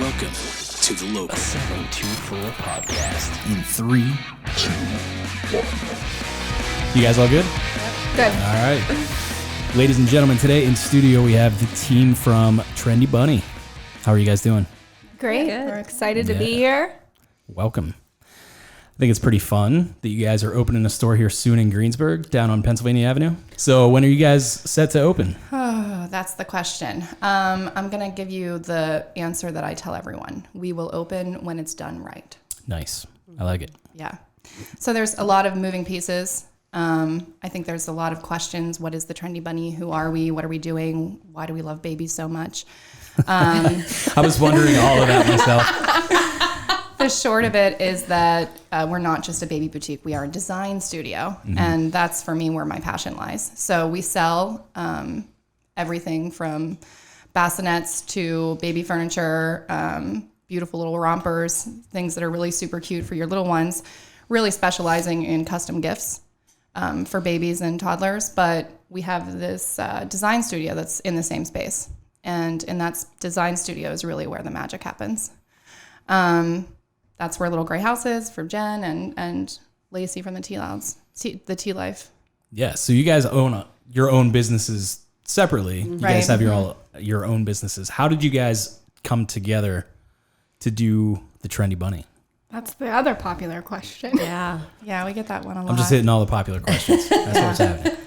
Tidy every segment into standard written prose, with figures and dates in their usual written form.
Welcome to the Local 724 podcast. in 3, 2, 1. You guys all good? Good. All right. Ladies and gentlemen, today in studio we have the team from Trendy Bunny. How are you guys doing? Great. Good. We're excited to be here. Welcome. I think it's pretty fun that you guys are opening a store here soon in Greensburg, down on Pennsylvania Avenue. So when are you guys set to open? Oh, that's the question. I'm going to give you the answer that I tell everyone. We will open when it's done right. Nice. I like it. Yeah. So there's a lot of moving pieces. I think there's a lot of questions. What is the Trendy Bunny? Who are we? What are we doing? Why do we love babies so much? I was wondering all of that myself. The short of it is that we're not just a baby boutique. We are a design studio. And that's, for me, where my passion lies. So we sell everything from bassinets to baby furniture, beautiful little rompers, things that are really super cute for your little ones, really specializing in custom gifts for babies and toddlers. But we have this design studio that's in the same space. And in that design studio is really where the magic happens. That's where little Gray House is for Jen and Lacey from the Teelife. Yeah, so you guys own your own businesses separately. You guys have your own businesses. How did you guys come together to do the Trendy Bunny? That's the other popular question. Yeah, we get that one a lot. I'm just hitting all the popular questions. That's what's happening.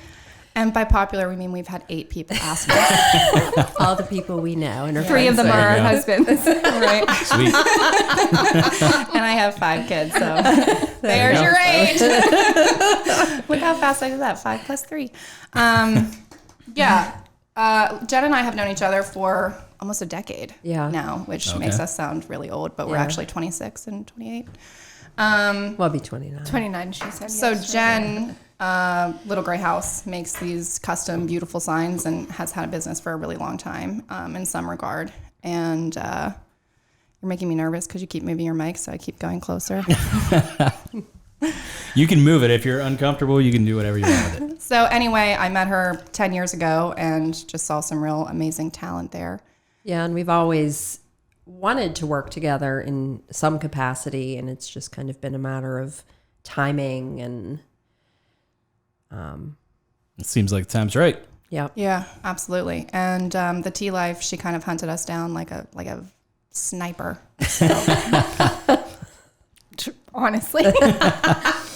And by popular, we mean we've had 8 people ask us. All the people we know and our 3 of them are our husbands. Right. Sweet. And I have 5 kids, so there's your age. Look how fast I did that. 5 plus 3. Yeah. Jen and I have known each other for almost a decade now, which makes us sound really old, but we're actually 26 and 28. Well, I'll be 29. 29, she said. So yesterday. Jen, Little Gray House, makes these custom beautiful signs and has had a business for a really long time in some regard. And you're making me nervous because you keep moving your mic, so I keep going closer. You can move it. If you're uncomfortable, you can do whatever you want with it. So anyway, I met her 10 years ago and just saw some real amazing talent there. Yeah, and we've always wanted to work together in some capacity, and it's just kind of been a matter of timing and It seems like the time's right. Yeah, absolutely. And the Teelife, she kind of hunted us down like a sniper. Honestly.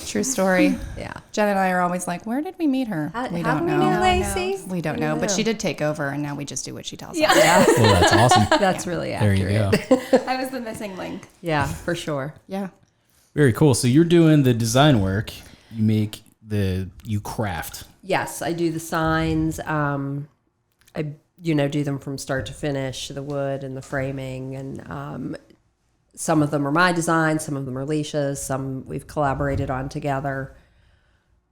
True story. Yeah. Jen and I are always like, where did we meet her? We How don't do we know. know Lacey? We don't know, but she did take over, and now we just do what she tells us. Yeah, Well, that's awesome. that's really There accurate. you go. I was the missing link. Yeah, for sure. Yeah. Very cool. So you're doing the design work. You craft. Yes, I do the signs. I do them from start to finish, the wood and the framing, and some of them are my designs, some of them are Alisha's, some we've collaborated on together.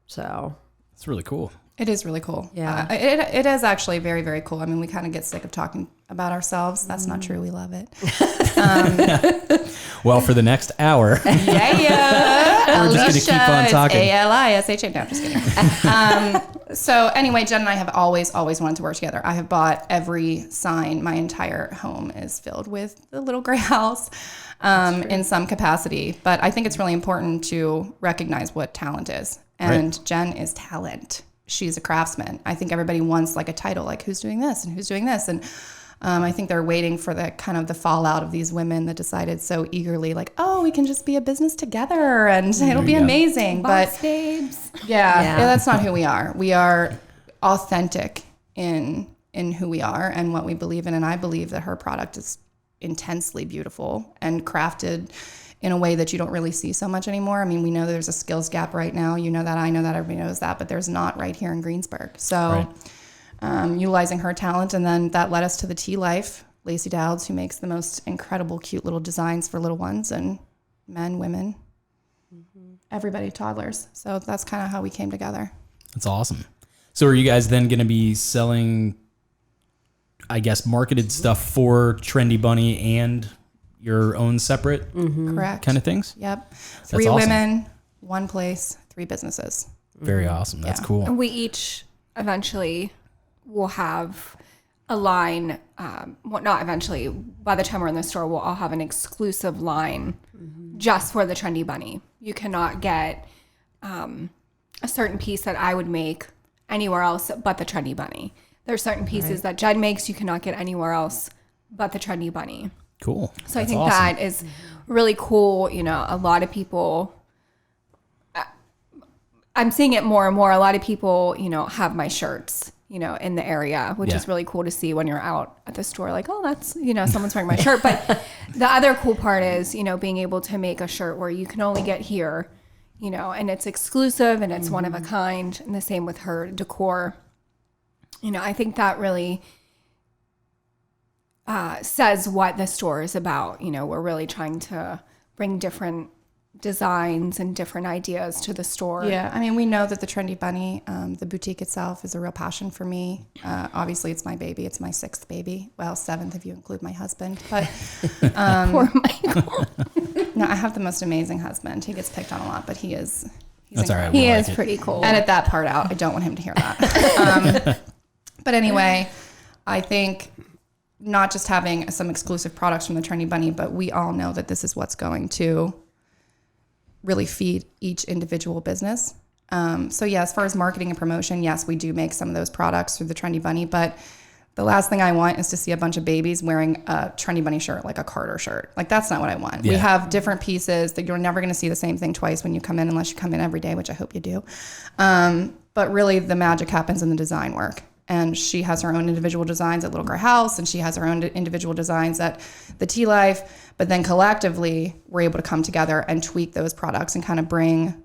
So It's really cool. It is really cool. Yeah. It is actually very, very cool. I mean, we kind of get sick of talking about ourselves. That's not true. We love it. Well, for the next hour, Yeah. we're just going to keep on talking. Alisha. No, I'm just kidding. So anyway, Jen and I have always wanted to work together. I have bought every sign. My entire home is filled with the Little Gray House in some capacity. But I think it's really important to recognize what talent is. And Jen is talent. She's a craftsman. I think everybody wants like a title, like who's doing this and who's doing this. And I think they're waiting for the kind of the fallout of these women that decided so eagerly, like, oh, we can just be a business together and it'll be amazing. Boss But babes. yeah, that's not who we are. We are authentic in who we are and what we believe in. And I believe that her product is intensely beautiful and crafted in a way that you don't really see so much anymore. I mean, we know there's a skills gap right now. You know that, I know that, everybody knows that, but there's not right here in Greensburg. So utilizing her talent, and then that led us to the Teelife, Lacey Dowds, who makes the most incredible, cute little designs for little ones and men, women, everybody, toddlers. So that's kind of how we came together. That's awesome. So are you guys then going to be selling, I guess, marketed stuff for Trendy Bunny and your own separate Correct. kind of things? Yep. 3 awesome. women, 1 place, 3 businesses. Very awesome. That's cool. And we each eventually will have a line. Well, not eventually. By the time we're in the store, we'll all have an exclusive line just for the Trendy Bunny. You cannot get a certain piece that I would make anywhere else but the Trendy Bunny. There's certain pieces that Jed makes you cannot get anywhere else but the Trendy Bunny. Cool. So That's I think awesome. that is really cool. You know, a lot of people, I'm seeing it more and more. A lot of people, you know, have my shirts, you know, in the area, which Yeah. is really cool to see when you're out at the store, like, oh, that's, you know, someone's wearing my shirt. But the other cool part is, you know, being able to make a shirt where you can only get here, you know, and it's exclusive and it's one of a kind. And the same with her decor. You know, I think that really says what the store is about. You know, we're really trying to bring different designs and different ideas to the store. Yeah, I mean, we know that the Trendy Bunny, the boutique itself, is a real passion for me. Obviously, it's my baby. It's my 6th baby. Well, 7th if you include my husband. But Poor Michael. no, I have the most amazing husband. He gets picked on a lot, but he's That's all right. incredible. We He like is it. pretty cool. Edit that part out. I don't want him to hear that. But anyway, I think not just having some exclusive products from the Trendy Bunny, but we all know that this is what's going to really feed each individual business. So yeah, as far as marketing and promotion, yes, we do make some of those products through the Trendy Bunny, but the last thing I want is to see a bunch of babies wearing a Trendy Bunny shirt, like a Carter shirt. Like, that's not what I want. We Yeah. have different pieces that you're never going to see the same thing twice when you come in, unless you come in every day, which I hope you do. But really the magic happens in the design work. And she has her own individual designs at Little Gray House, and she has her own individual designs at the Teelife. But then collectively, we're able to come together and tweak those products and kind of bring,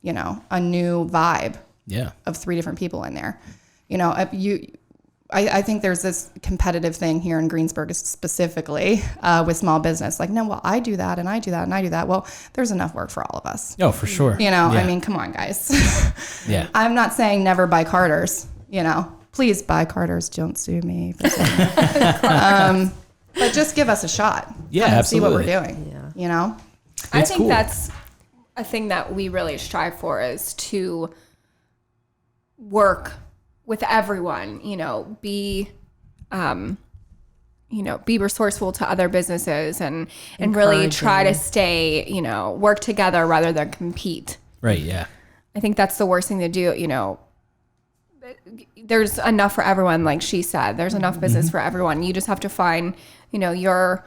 you know, a new vibe Yeah. of 3 different people in there. You know, I think there's this competitive thing here in Greensburg specifically with small business. Like, no, well, I do that and I do that and I do that. Well, there's enough work for all of us. Oh, for sure. You know, Yeah. I mean, come on, guys. Yeah. I'm not saying never buy Carters, you know. Please buy Carters. Don't sue me. For saying that. But just give us a shot. Yeah, Come and see what we're absolutely. doing. Yeah. You know? I It's think cool. that's a thing that we really strive for, is to work with everyone, you know, be resourceful to other businesses and really try to stay, you know, work together rather than compete. Right. Yeah. I think that's the worst thing to do. You know, there's enough for everyone. Like she said, there's enough business for everyone. You just have to find, you know, your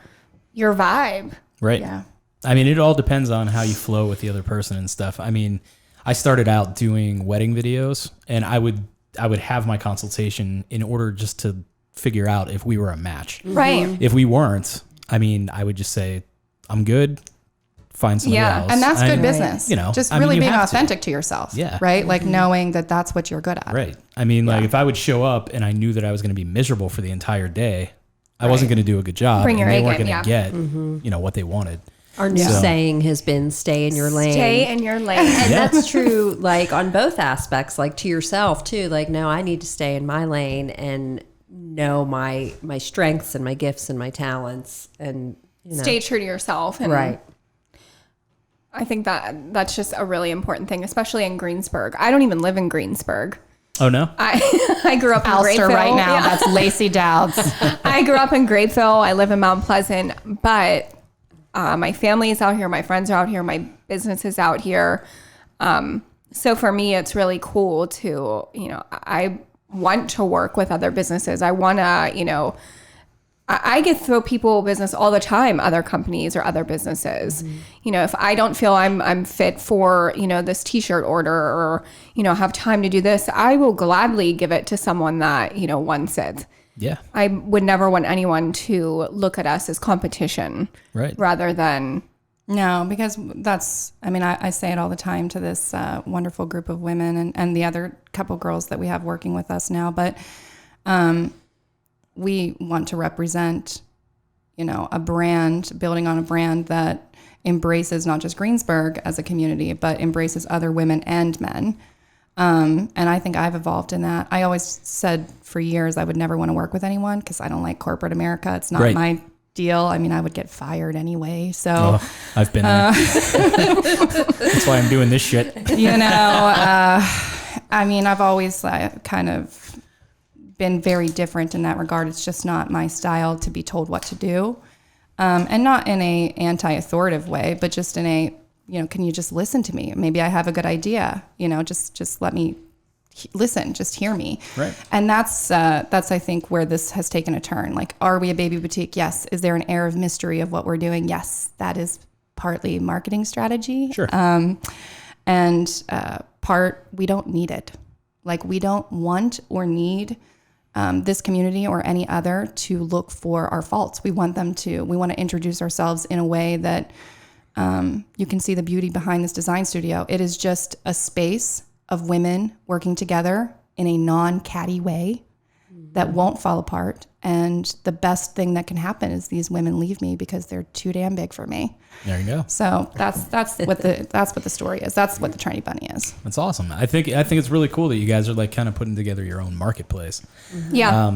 vibe. Right. Yeah. I mean, it all depends on how you flow with the other person and stuff. I mean, I started out doing wedding videos, and I would have my consultation in order just to figure out if we were a match. Right. If we weren't, I mean, I would just say, I'm good. Find somebody Yeah, else. And that's good business. You know, just I mean, really you being have to. authentic to yourself. Yeah. Right? Like knowing that that's what you're good at. Right. I mean, like if I would show up and I knew that I was going to be miserable for the entire day, I wasn't going to do a good job. Bring your and they A weren't game, going to yeah. get, you know, what they wanted. Our new So- saying has been "Stay in your lane." Stay in your lane. And Yeah. that's true, like on both aspects, like to yourself too. Like, no, I need to stay in my lane and know my strengths and my gifts and my talents, and you know, Stay true to yourself. And right. I think that's just a really important thing, especially in Greensburg. I don't even live in Greensburg. Oh, no? I grew up in Alster Grapeville. right now. Yeah. That's Lacey Dowds. I grew up in Grapeville. I live in Mount Pleasant, but my family is out here. My friends are out here. My business is out here. So for me, it's really cool to, you know, I want to work with other businesses. I want to, you know, I get throw people business all the time, other companies or other businesses. You know, if I don't feel I'm fit for, you know, this t-shirt order or, you know, have time to do this, I will gladly give it to someone that, you know, wants it. Yeah. I would never want anyone to look at us as competition Right. rather than, No, because that's, I mean, I say it all the time to this wonderful group of women and the other couple girls that we have working with us now. But we want to represent, you know, a brand, building on a brand that embraces not just Greensburg as a community, but embraces other women and men. And I think I've evolved in that. I always said for years I would never want to work with anyone because I don't like corporate America. It's not Right. my deal. I mean, I would get fired anyway. So, Oh, I've been there. That's why I'm doing this shit. you know, I mean, I've always kind of been very different in that regard. It's just not my style to be told what to do. And not in a anti-authoritative way, but just in a, can you just listen to me? Maybe I have a good idea, just let me listen, just hear me. Right. And that's I think where this has taken a turn. Like, are we a baby boutique? Yes. Is there an air of mystery of what we're doing? Yes. That is partly marketing strategy. Sure. And part, we don't need it. Like, we don't want or need this community or any other to look for our faults. We want to introduce ourselves in a way that you can see the beauty behind this design studio. It is just a space of women working together in a non-catty way that won't fall apart. And the best thing that can happen is these women leave me because they're too damn big for me. There you go. So that's what the story is. That's what the Trendy Bunny is. That's awesome. I think it's really cool that you guys are like kind of putting together your own marketplace. Yeah.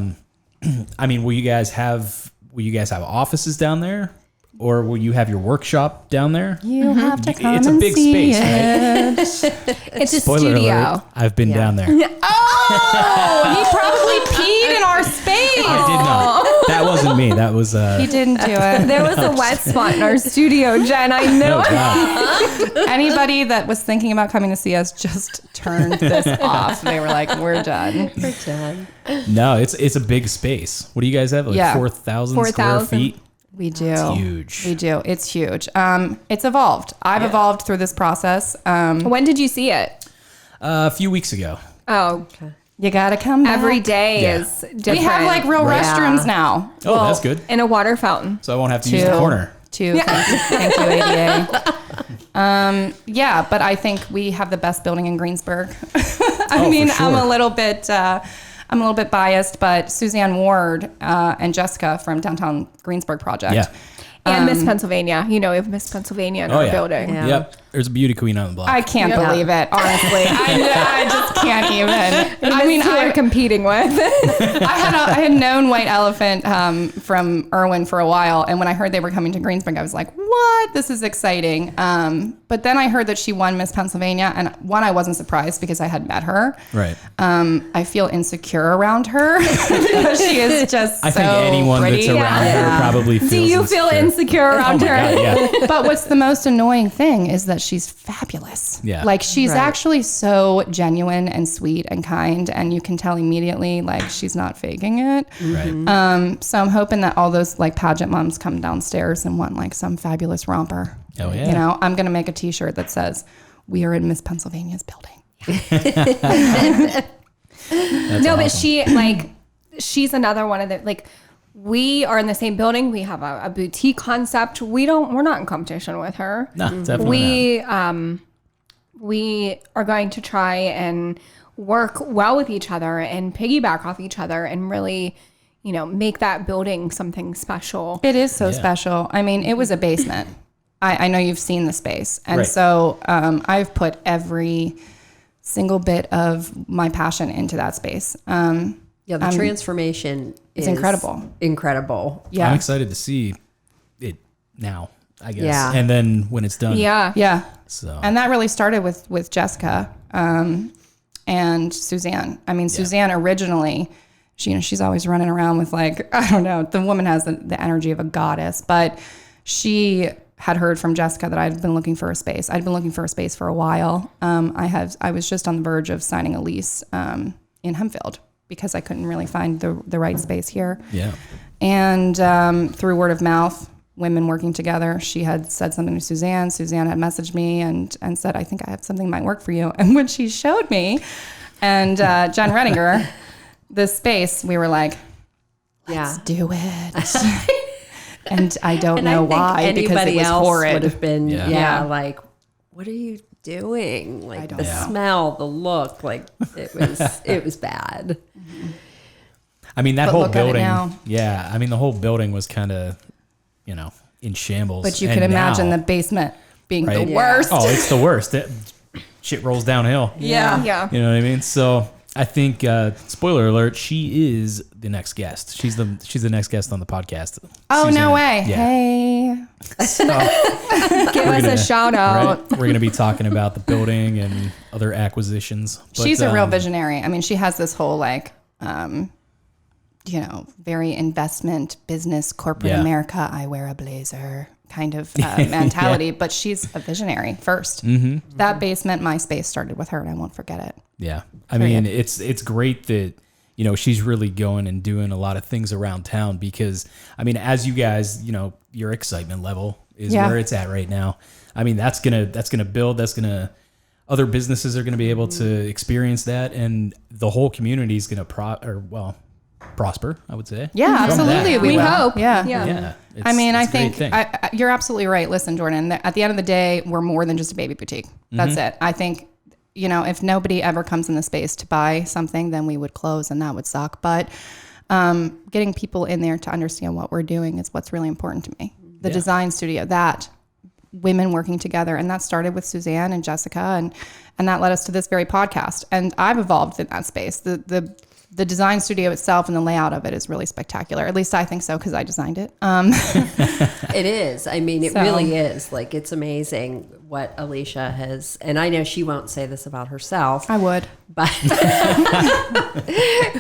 I mean, will you guys have offices down there? Or will you have your workshop down there? You have to come It's a and big see space, it. right? It's a Spoiler studio. alert, I've been down there. Oh, he probably peed in our space. I did not. That wasn't me. That was He didn't do it. There was a wet spot in our studio, Jen. I know. oh, God. Anybody that was thinking about coming to see us just turned this off. They were like, we're done. We're done. No, it's a big space. What do you guys have? Like Yeah. 4,000 square 4,000. feet? We do. It's huge. We do. It's huge. It's evolved. I've evolved through this process. When did you see it? A few weeks ago. Oh, You got to come back. every day Yeah. is different. We have like real Right. restrooms now. Oh, that's good. in a water fountain. So I won't have to use the corner. Thank you, ADA. Yeah, but I think we have the best building in Greensburg. I mean, for sure. I'm a little bit biased, but Suzanne Ward and Jessica from Downtown Greensburg Project. Yeah. And Miss Pennsylvania. We have Miss Pennsylvania in our building. Yeah. Yep. There's a beauty queen on the block. I can't believe it, honestly. I just can't even. I mean, Who we're competing with. I had known White Elephant from Irwin for a while, and when I heard they were coming to Greensburg, I was like, "What? This is exciting!" But then I heard that she won Miss Pennsylvania, and I wasn't surprised because I had met her. Right. I feel insecure around her because she is just. I so think anyone pretty. that's around her probably feels Do you feel insecure around Oh my her? God, yeah. But what's the most annoying thing is that she's fabulous. Yeah. Like she's Right. actually so genuine and sweet and kind, and you can tell immediately like she's not faking it. Right. So I'm hoping that all those like pageant moms come downstairs and want like some fabulous romper. Oh, yeah. You know, I'm gonna make a T-shirt that says "We are in Miss Pennsylvania's building." But she's another one of the we are in the same building. We have a boutique concept. We're not in competition with her. No, definitely We are going to try and work well with each other and piggyback off each other and really, make that building something special. It is so special. I mean, it was a basement. I know you've seen the space. And Right. so I've put every single bit of my passion into that space. Yeah, the transformation is incredible. Incredible. Yeah. I'm excited to see it now, I guess. Yeah. And then when it's done. Yeah. Yeah. So And that really started with Jessica and Suzanne. I mean, Suzanne originally, she's always running around with like, I don't know, the woman has the energy of a goddess, but she had heard from Jessica that I'd been looking for a space. I'd been looking for a space for a while. I was just on the verge of signing a lease in Hempfield because I couldn't really find the right space here. yeah. And through word of mouth, women working together, she had said something to Suzanne. Suzanne had messaged me and said, I think I have something that might work for you. And when she showed me and Jen Redinger, this space, we were like, let's do it. And I don't know why, because it anybody was else horrid. would have been, Yeah. like, what are you doing? Like the know. smell, the look, like it was bad. I mean, that But whole look at it building. now. Yeah. I mean, the whole building was kind of, in shambles. But you And can imagine now- the basement being Right. the Yeah. worst. Oh, it's the worst. Shit rolls downhill. Yeah. Yeah. You know what I mean? So I think, spoiler alert, she is the next guest. She's the next guest on the podcast. Oh, Suzanne. no way. Yeah. Hey. Give us a shout out. Right? We're going to be talking about the building and other acquisitions. But, She's a real visionary. I mean, she has this whole very investment business, corporate Yeah. America. I wear a blazer kind of mentality, but she's a visionary first. That basement, my space started with her, and I won't forget it. Yeah. I mean, it's great that, she's really going and doing a lot of things around town because, I mean, as you guys, your excitement level is where it's at right now. I mean, that's going to build, other businesses are going to be able to experience that, and the whole community is going to prosper, I would say. Yeah, From absolutely. that. We will. hope. Yeah. Yeah. I mean, I it's a great think thing. you're absolutely right. Listen, Jordan, at the end of the day, we're more than just a baby boutique. That's it. I think, if nobody ever comes in the space to buy something, then we would close and that would suck. But getting people in there to understand what we're doing is what's really important to me. The design studio, that women working together. And that started with Suzanne and Jessica, and that led us to this very podcast. And I've evolved in that space. The design studio itself and the layout of it is really spectacular. At least I think so, because I designed it. It is. I mean, it So- really is. Like, it's amazing what Alisha has, and I know she won't say this about herself. I would. But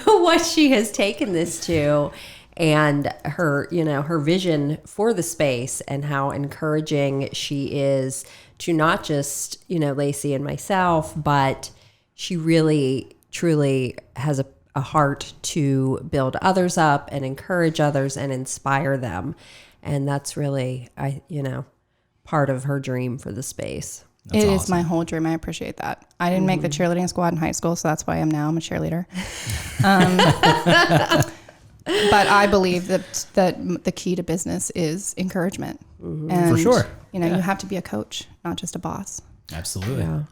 what she has taken this to, and her, her vision for the space, and how encouraging she is to not just, Lacey and myself, but she really, truly has a heart to build others up and encourage others and inspire them. And that's really, part of her dream for the space. It is my whole dream. I appreciate that. I didn't make the cheerleading squad in high school, so that's why I am now. I'm a cheerleader. But I believe that the key to business is encouragement. And, For sure. You have to be a coach, not just a boss. Absolutely. Yeah.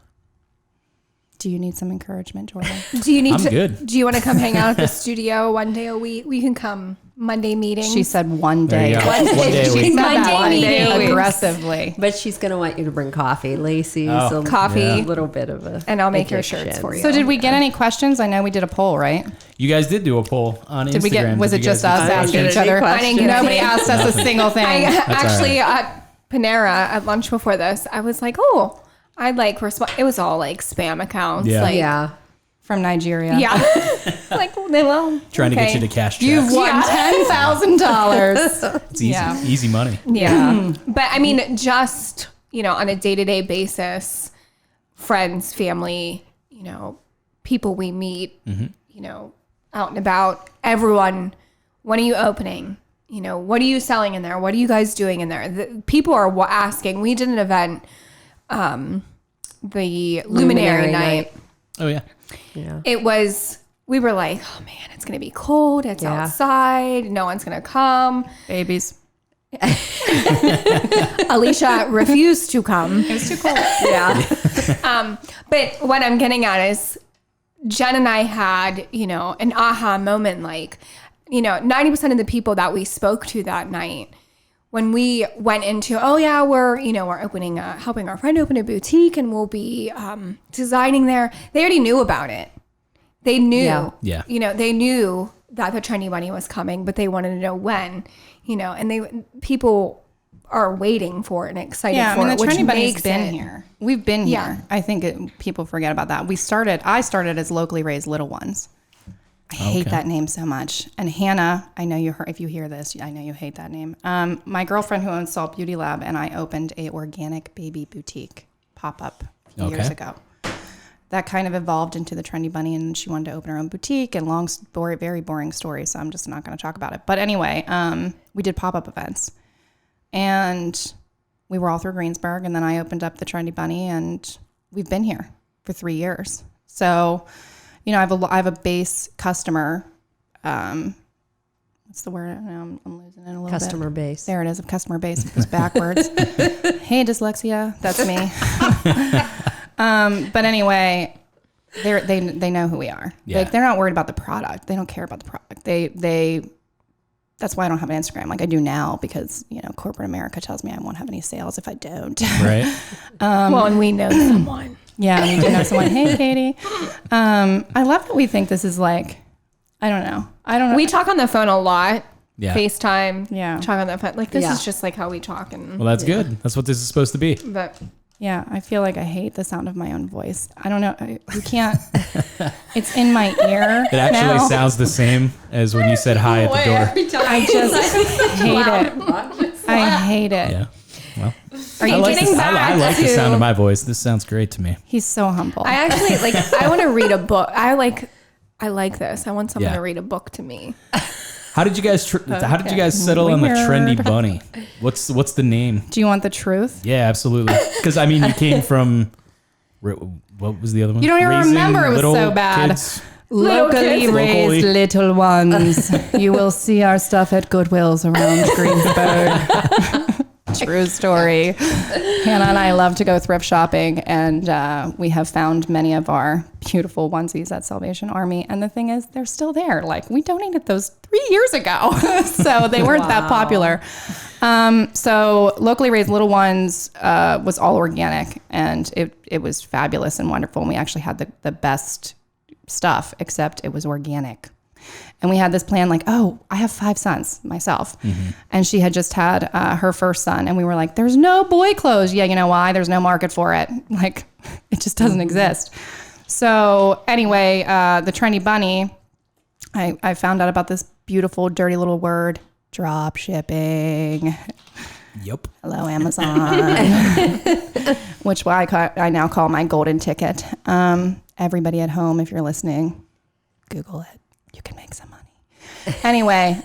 Do you need some encouragement, Jordan? Do you need I'm good. Do you want to come hang out at the studio one day a week? We can come Monday meetings. She said one There you day. go. One day a She week. said that Monday one day meetings. aggressively. But she's going to want you to bring coffee. Lacey's Oh, coffee. a little bit of a And I'll make your addiction. shirts for you. So did we get any questions? I know we did a poll, right? You guys did do a poll on Instagram. Did we get? Was Did it you guys just us get asking questions? each other? I didn't get Nobody any. asked us a single thing. I actually all at Panera at lunch before this, I was like, oh, I'd like respond. It was all like spam accounts. Yeah. Like, Yeah. From Nigeria. yeah. Like, well, Trying to get okay. you to cash checks. You've won $10,000. It's easy, Yeah. easy money. Yeah. But I mean, just, on a day-to-day basis, friends, family, people we meet, out and about, everyone, when are you opening? What are you selling in there? What are you guys doing in there? People are asking. We did an event, the Luminary Night. Oh yeah. Yeah. We were like, oh man, it's going to be cold. It's Yeah. outside. No one's going to come. Babies. Alicia refused to come. It was too cold. Yeah. But what I'm getting at is Jen and I had, an aha moment. Like, 90% of the people that we spoke to that night, when we went into, oh yeah, we're opening, helping our friend open a boutique and we'll be designing there. They already knew about it. They knew, Yeah. they knew that the Trendy Bunny was coming, but they wanted to know when, and people are waiting for it and excited Yeah, I for mean, it, the which Trendy Bunny's makes been it. here. We've been Yeah. here. I think people forget about that. I started as locally raised little ones. I hate that name so much. And Hannah, I know if you hear this, I know you hate that name. My girlfriend who owns Salt Beauty Lab and I opened a organic baby boutique pop-up a few years ago. That kind of evolved into the Trendy Bunny, and she wanted to open her own boutique, and very boring story, so I'm just not going to talk about it. But anyway, we did pop-up events, and we were all through Greensburg, and then I opened up the Trendy Bunny, and we've been here for 3 years. So, I have a base customer. What's the word? I'm losing it a little bit. Customer base. There it is, a customer base. It goes backwards. Hey, dyslexia. That's me. But anyway, they know who we are. Yeah. Like, they're not worried about the product. They don't care about the product. That's why I don't have an Instagram like I do now, because, corporate America tells me I won't have any sales if I don't. Right. Well, and we know someone. Yeah, we do know someone. Hey, Katie. I love that we think this is like, I don't know. We talk on the phone a lot. Yeah. FaceTime. Yeah. Talk on the phone. Like, this Yeah. is just like how we talk. And Well, that's good. That's what this is supposed to be. but Yeah, I feel like I hate the sound of my own voice. I don't know. You can't. It's in my ear. It actually now. sounds the same as when you said hi at the door. I just hate it. I hate it. Yeah. Well, Are you getting back I like the to- sound of my voice. This sounds great to me. He's so humble. I actually I want to read a book. I like this. I want someone Yeah. to read a book to me. How did you guys settle on the Trendy Bunny? What's the name? Do you want the truth? Yeah, absolutely. Because I mean, you came from what was the other one? You don't even Raising remember. It was little so bad. kids? Locally raised Locally. little ones. You will see our stuff at Goodwill's around Greensburg. True story. Hannah and I love to go thrift shopping, and we have found many of our beautiful onesies at Salvation Army. And the thing is, they're still there. Like, we donated those 3 years ago, so they weren't that popular. So locally raised little ones was all organic, and it was fabulous and wonderful. And we actually had the best stuff, except it was organic. And we had this plan like, oh, I have 5 sons myself. And she had just had her first son. And we were like, there's no boy clothes. Yeah, you know why? There's no market for it. Like, it just doesn't exist. So anyway, the Trendy Bunny, I found out about this beautiful, dirty little word, drop shipping. Yep. Hello, Amazon. Which I now call my golden ticket. Everybody at home, if you're listening, Google it. You can make some money. Anyway,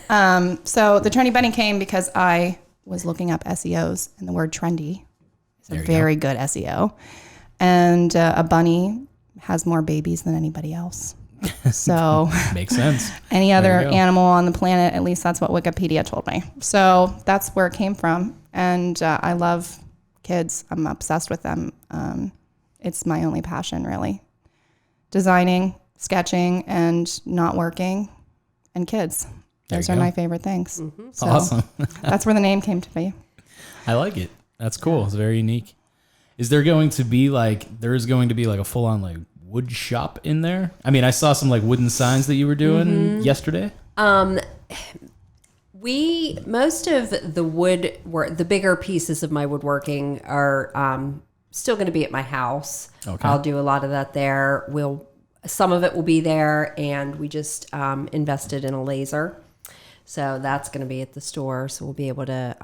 so the Trendy Bunny came because I was looking up SEOs, and the word trendy is a very good SEO. And a bunny has more babies than anybody else. So Makes sense. any other animal on the planet, at least that's what Wikipedia told me. So that's where it came from. And I love kids. I'm obsessed with them. It's my only passion, really. Designing, sketching, and not working, and kids. Those are my favorite things. So Awesome. that's where the name came to be. I like it. That's cool. It's very unique. Is there going to be like a full on like wood shop in there? I mean, I saw some like wooden signs that you were doing yesterday. Most of the wood work, the bigger pieces of my woodworking are still going to be at my house. Okay. I'll do a lot of that there. Some of it will be there, and we just invested in a laser. So that's going to be at the store. So we'll be able to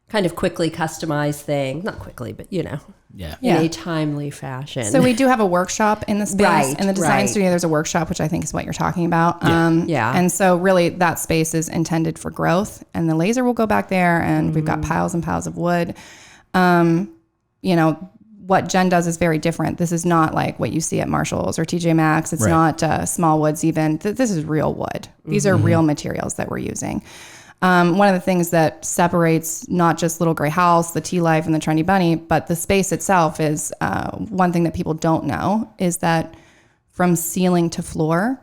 kind of quickly customize things. Not quickly, but Yeah. in a timely fashion. So we do have a workshop in the space. Right, in the design right. studio, there's a workshop, which I think is what you're talking about. Yeah. And so really that space is intended for growth, and the laser will go back there, and we've got piles and piles of wood. What Jen does is very different. This is not like what you see at Marshall's or TJ Maxx. It's not small woods even. This is real wood. These are real materials that we're using. One of the things that separates not just Little Gray House, the Teelife, and the Trendy Bunny, but the space itself is one thing that people don't know is that from ceiling to floor,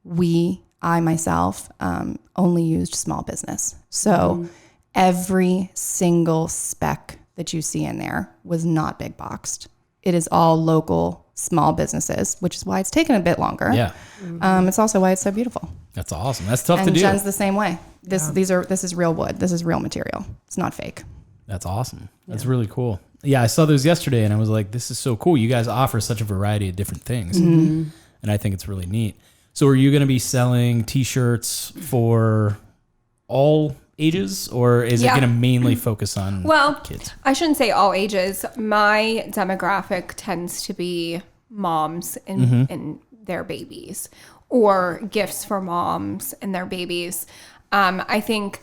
I myself, only used small business. So every single spec that you see in there was not big boxed. It is all local small businesses, which is why it's taken a bit longer. Yeah. It's also why it's so beautiful. That's awesome. That's tough to And do. Jen's the same way. This is real wood. This is real material. It's not fake. That's awesome. That's really cool. Yeah, I saw those yesterday and I was like, this is so cool. You guys offer such a variety of different things. And I think it's really neat. So are you going to be selling t-shirts for all ages, or is it going to mainly focus on kids? I shouldn't say all ages. My demographic tends to be moms and their babies, or gifts for moms and their babies. I think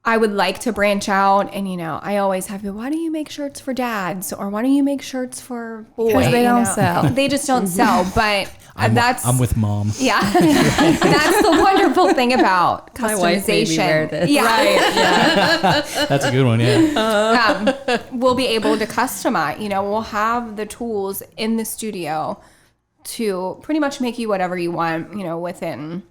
I would like to branch out, and I always have people, why don't you make shirts for dads, or why don't you make shirts for boys? Because they don't sell. They just don't sell. But I'm with mom. yeah, that's the wonderful thing about customization. My wife made me wear this. Yeah. That's a good one. Yeah. We'll be able to customize. We'll have the tools in the studio to pretty much make you whatever you want. Within.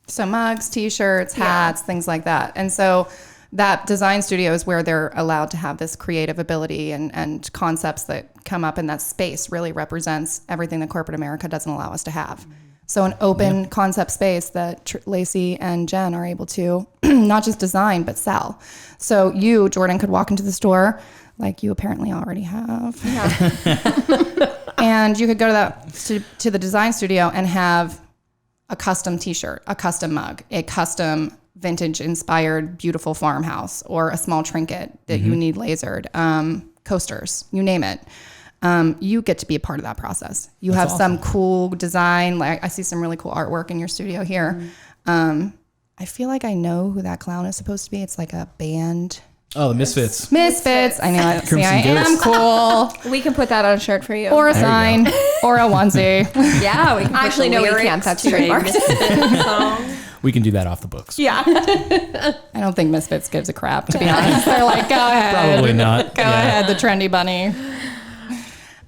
So mugs, t-shirts, hats, things like that. And so that design studio is where they're allowed to have this creative ability, and concepts that come up in that space really represents everything that corporate America doesn't allow us to have. So an open concept space that Lacey and Jen are able to not just design, but sell. So you, Jordan, could walk into the store, like you apparently already have. Yeah. And you could go to the design studio and have a custom t-shirt, a custom mug, a custom vintage inspired beautiful farmhouse, or a small trinket that you need lasered, coasters, you name it. You get to be a part of that process. You have some cool design. Like I see some really cool artwork in your studio here. I feel like I know who that clown is supposed to be. It's like a band. Oh, the Misfits. Misfits. I know it. See, Crimson I am cool. We can put that on a shirt for you. Or a There you sign. Or a onesie. Yeah, we can put Actually, the no, we lyrics can't. That's to a trademarked. Misfits song. We can do that off the books. Yeah. I don't think Misfits gives a crap, to be honest. They're like, go ahead. Probably not. Go ahead, the Trendy Bunny.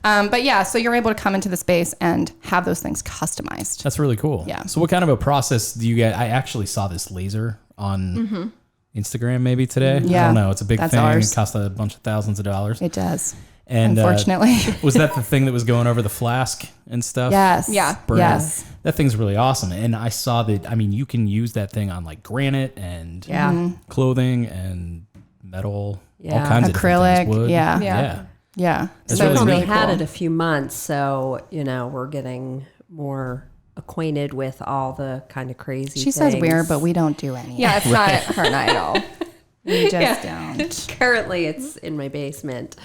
But yeah, so you're able to come into the space and have those things customized. That's really cool. Yeah. So what kind of a process do you get? I actually saw this laser on Instagram maybe today. I Yeah. don't know. It's a big That's thing. ours. It costs a bunch of thousands of dollars. It does. And Unfortunately. was that the thing that was going over the flask and stuff? Yes. Yeah. Burner? Yes. That thing's really awesome. And I saw that, I mean, you can use that thing on like granite and clothing and metal, all Yeah. kinds of different Acrylic, things. Wood. yeah. Yeah. Yeah. That's So really it's We've neat. only had cool. it a few months, so we're getting more acquainted with all the kind of crazy. She says things. weird, but we don't do any. Yeah, it's not her and I at all. We just don't. Currently, it's in my basement.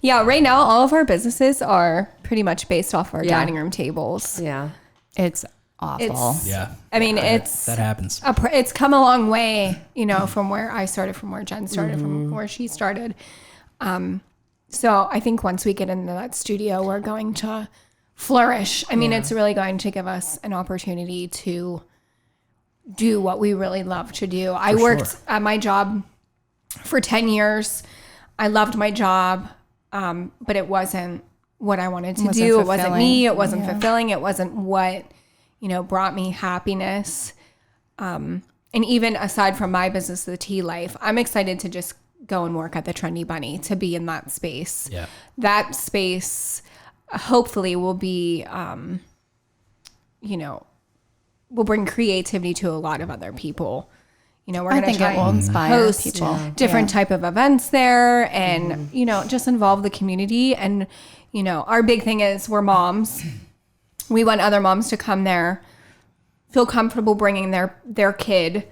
Yeah, right now, all of our businesses are pretty much based off our Yeah. dining room tables. Yeah, It's awful. It's, Yeah. I mean, it's That happens. it's come a long way, from where I started, from where Jen started, from where she started. So I think once we get into that studio, we're going to flourish. I mean, it's really going to give us an opportunity to do what we really love to do. I worked at my job for 10 years. I loved my job, but it wasn't what I wanted to do. It wasn't me. It wasn't fulfilling. It wasn't what, brought me happiness. And even aside from my business, the Teelife, I'm excited to just go and work at the Trendy Bunny, to be in that space. Yeah. That space hopefully will be, will bring creativity to a lot of other people. We're I going to think try it will and inspire host people. different type of events there, and just involve the community. And our big thing is we're moms. We want other moms to come there, feel comfortable bringing their kid,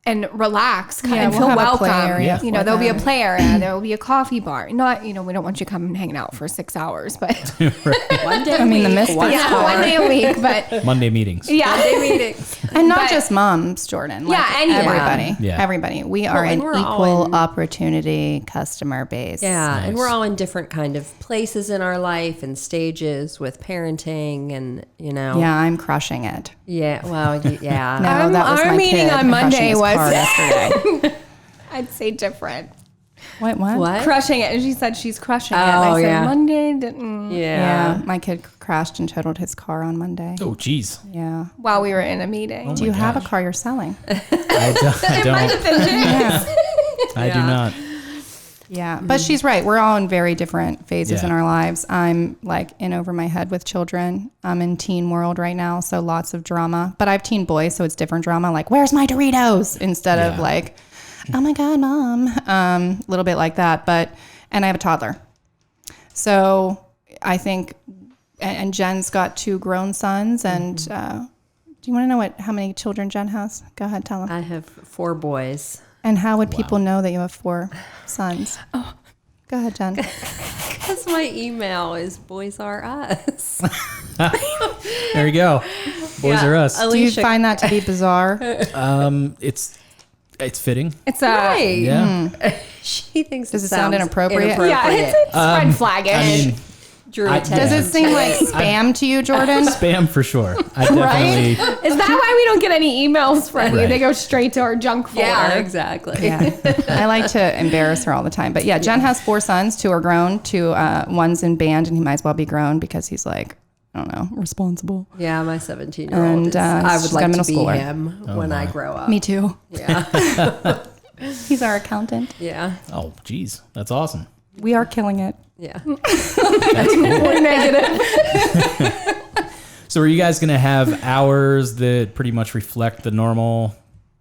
and relax and we'll feel have a play welcome. area Yeah. There'll be a play area. There will be a coffee bar. Not, we don't want you coming hanging out for 6 hours, but one day. I mean, the Misfits. yeah, one day a week. But Monday meetings. yeah, And not But- just moms, Jordan. Yeah, anyone. everybody. Yeah. Everybody. We are an and we're all equal in- opportunity customer base. Yeah, and Nice. we're all in different kind of places in our life and stages with parenting, and Yeah, I'm crushing it. yeah. Well, yeah. No, that was our my meeting kid on Monday crushing his was- car yesterday. I'd say different. What? What? Crushing it. And she said she's crushing it. And I Oh, said yeah. Monday didn't. Yeah, my kid crashed and totaled his car on Monday. Oh, geez. Yeah. While we were in a meeting. Do you have a car you're selling? I do not. Yeah, but she's right. We're all in very different phases Yeah. in our lives. I'm like in over my head with children. I'm in teen world right now, so lots of drama. But I have teen boys, so it's different drama. Like, where's my Doritos? Instead of Yeah. like, oh my God, Mom. A little bit like that. And I have a toddler. So I think, and Jen's got 2 grown sons. And do you want to know how many children Jen has? Go ahead, tell them. I have 4 boys. And how would people know that you have 4 sons? Oh, go ahead, Jen. Because my email is Boys Are Us. There you go. Boys Yeah. are us. Do you Alisha- find that to be bizarre? It's fitting. It's Right. Yeah. She thinks Does it sound inappropriate? Yeah, it's red flagging. I mean, Drew I- attention Does it to seem like spam to you, Jordan? spam for sure. I definitely. Is that why we don't get any emails from you? Right. They go straight to our junk folder. Yeah, exactly. Yeah. I like to embarrass her all the time. But yeah, Jen has 4 sons. 2 are grown. 2, one's in band, and he might as well be grown because he's like, I don't know, responsible. Yeah, my 17-year-old. And, I would she's like got a to middle be schooler. him when I grow up. Me too. Yeah, He's our accountant. yeah, Oh, geez. That's awesome. We are killing it. yeah. We're negative. So are you guys going to have hours that pretty much reflect the normal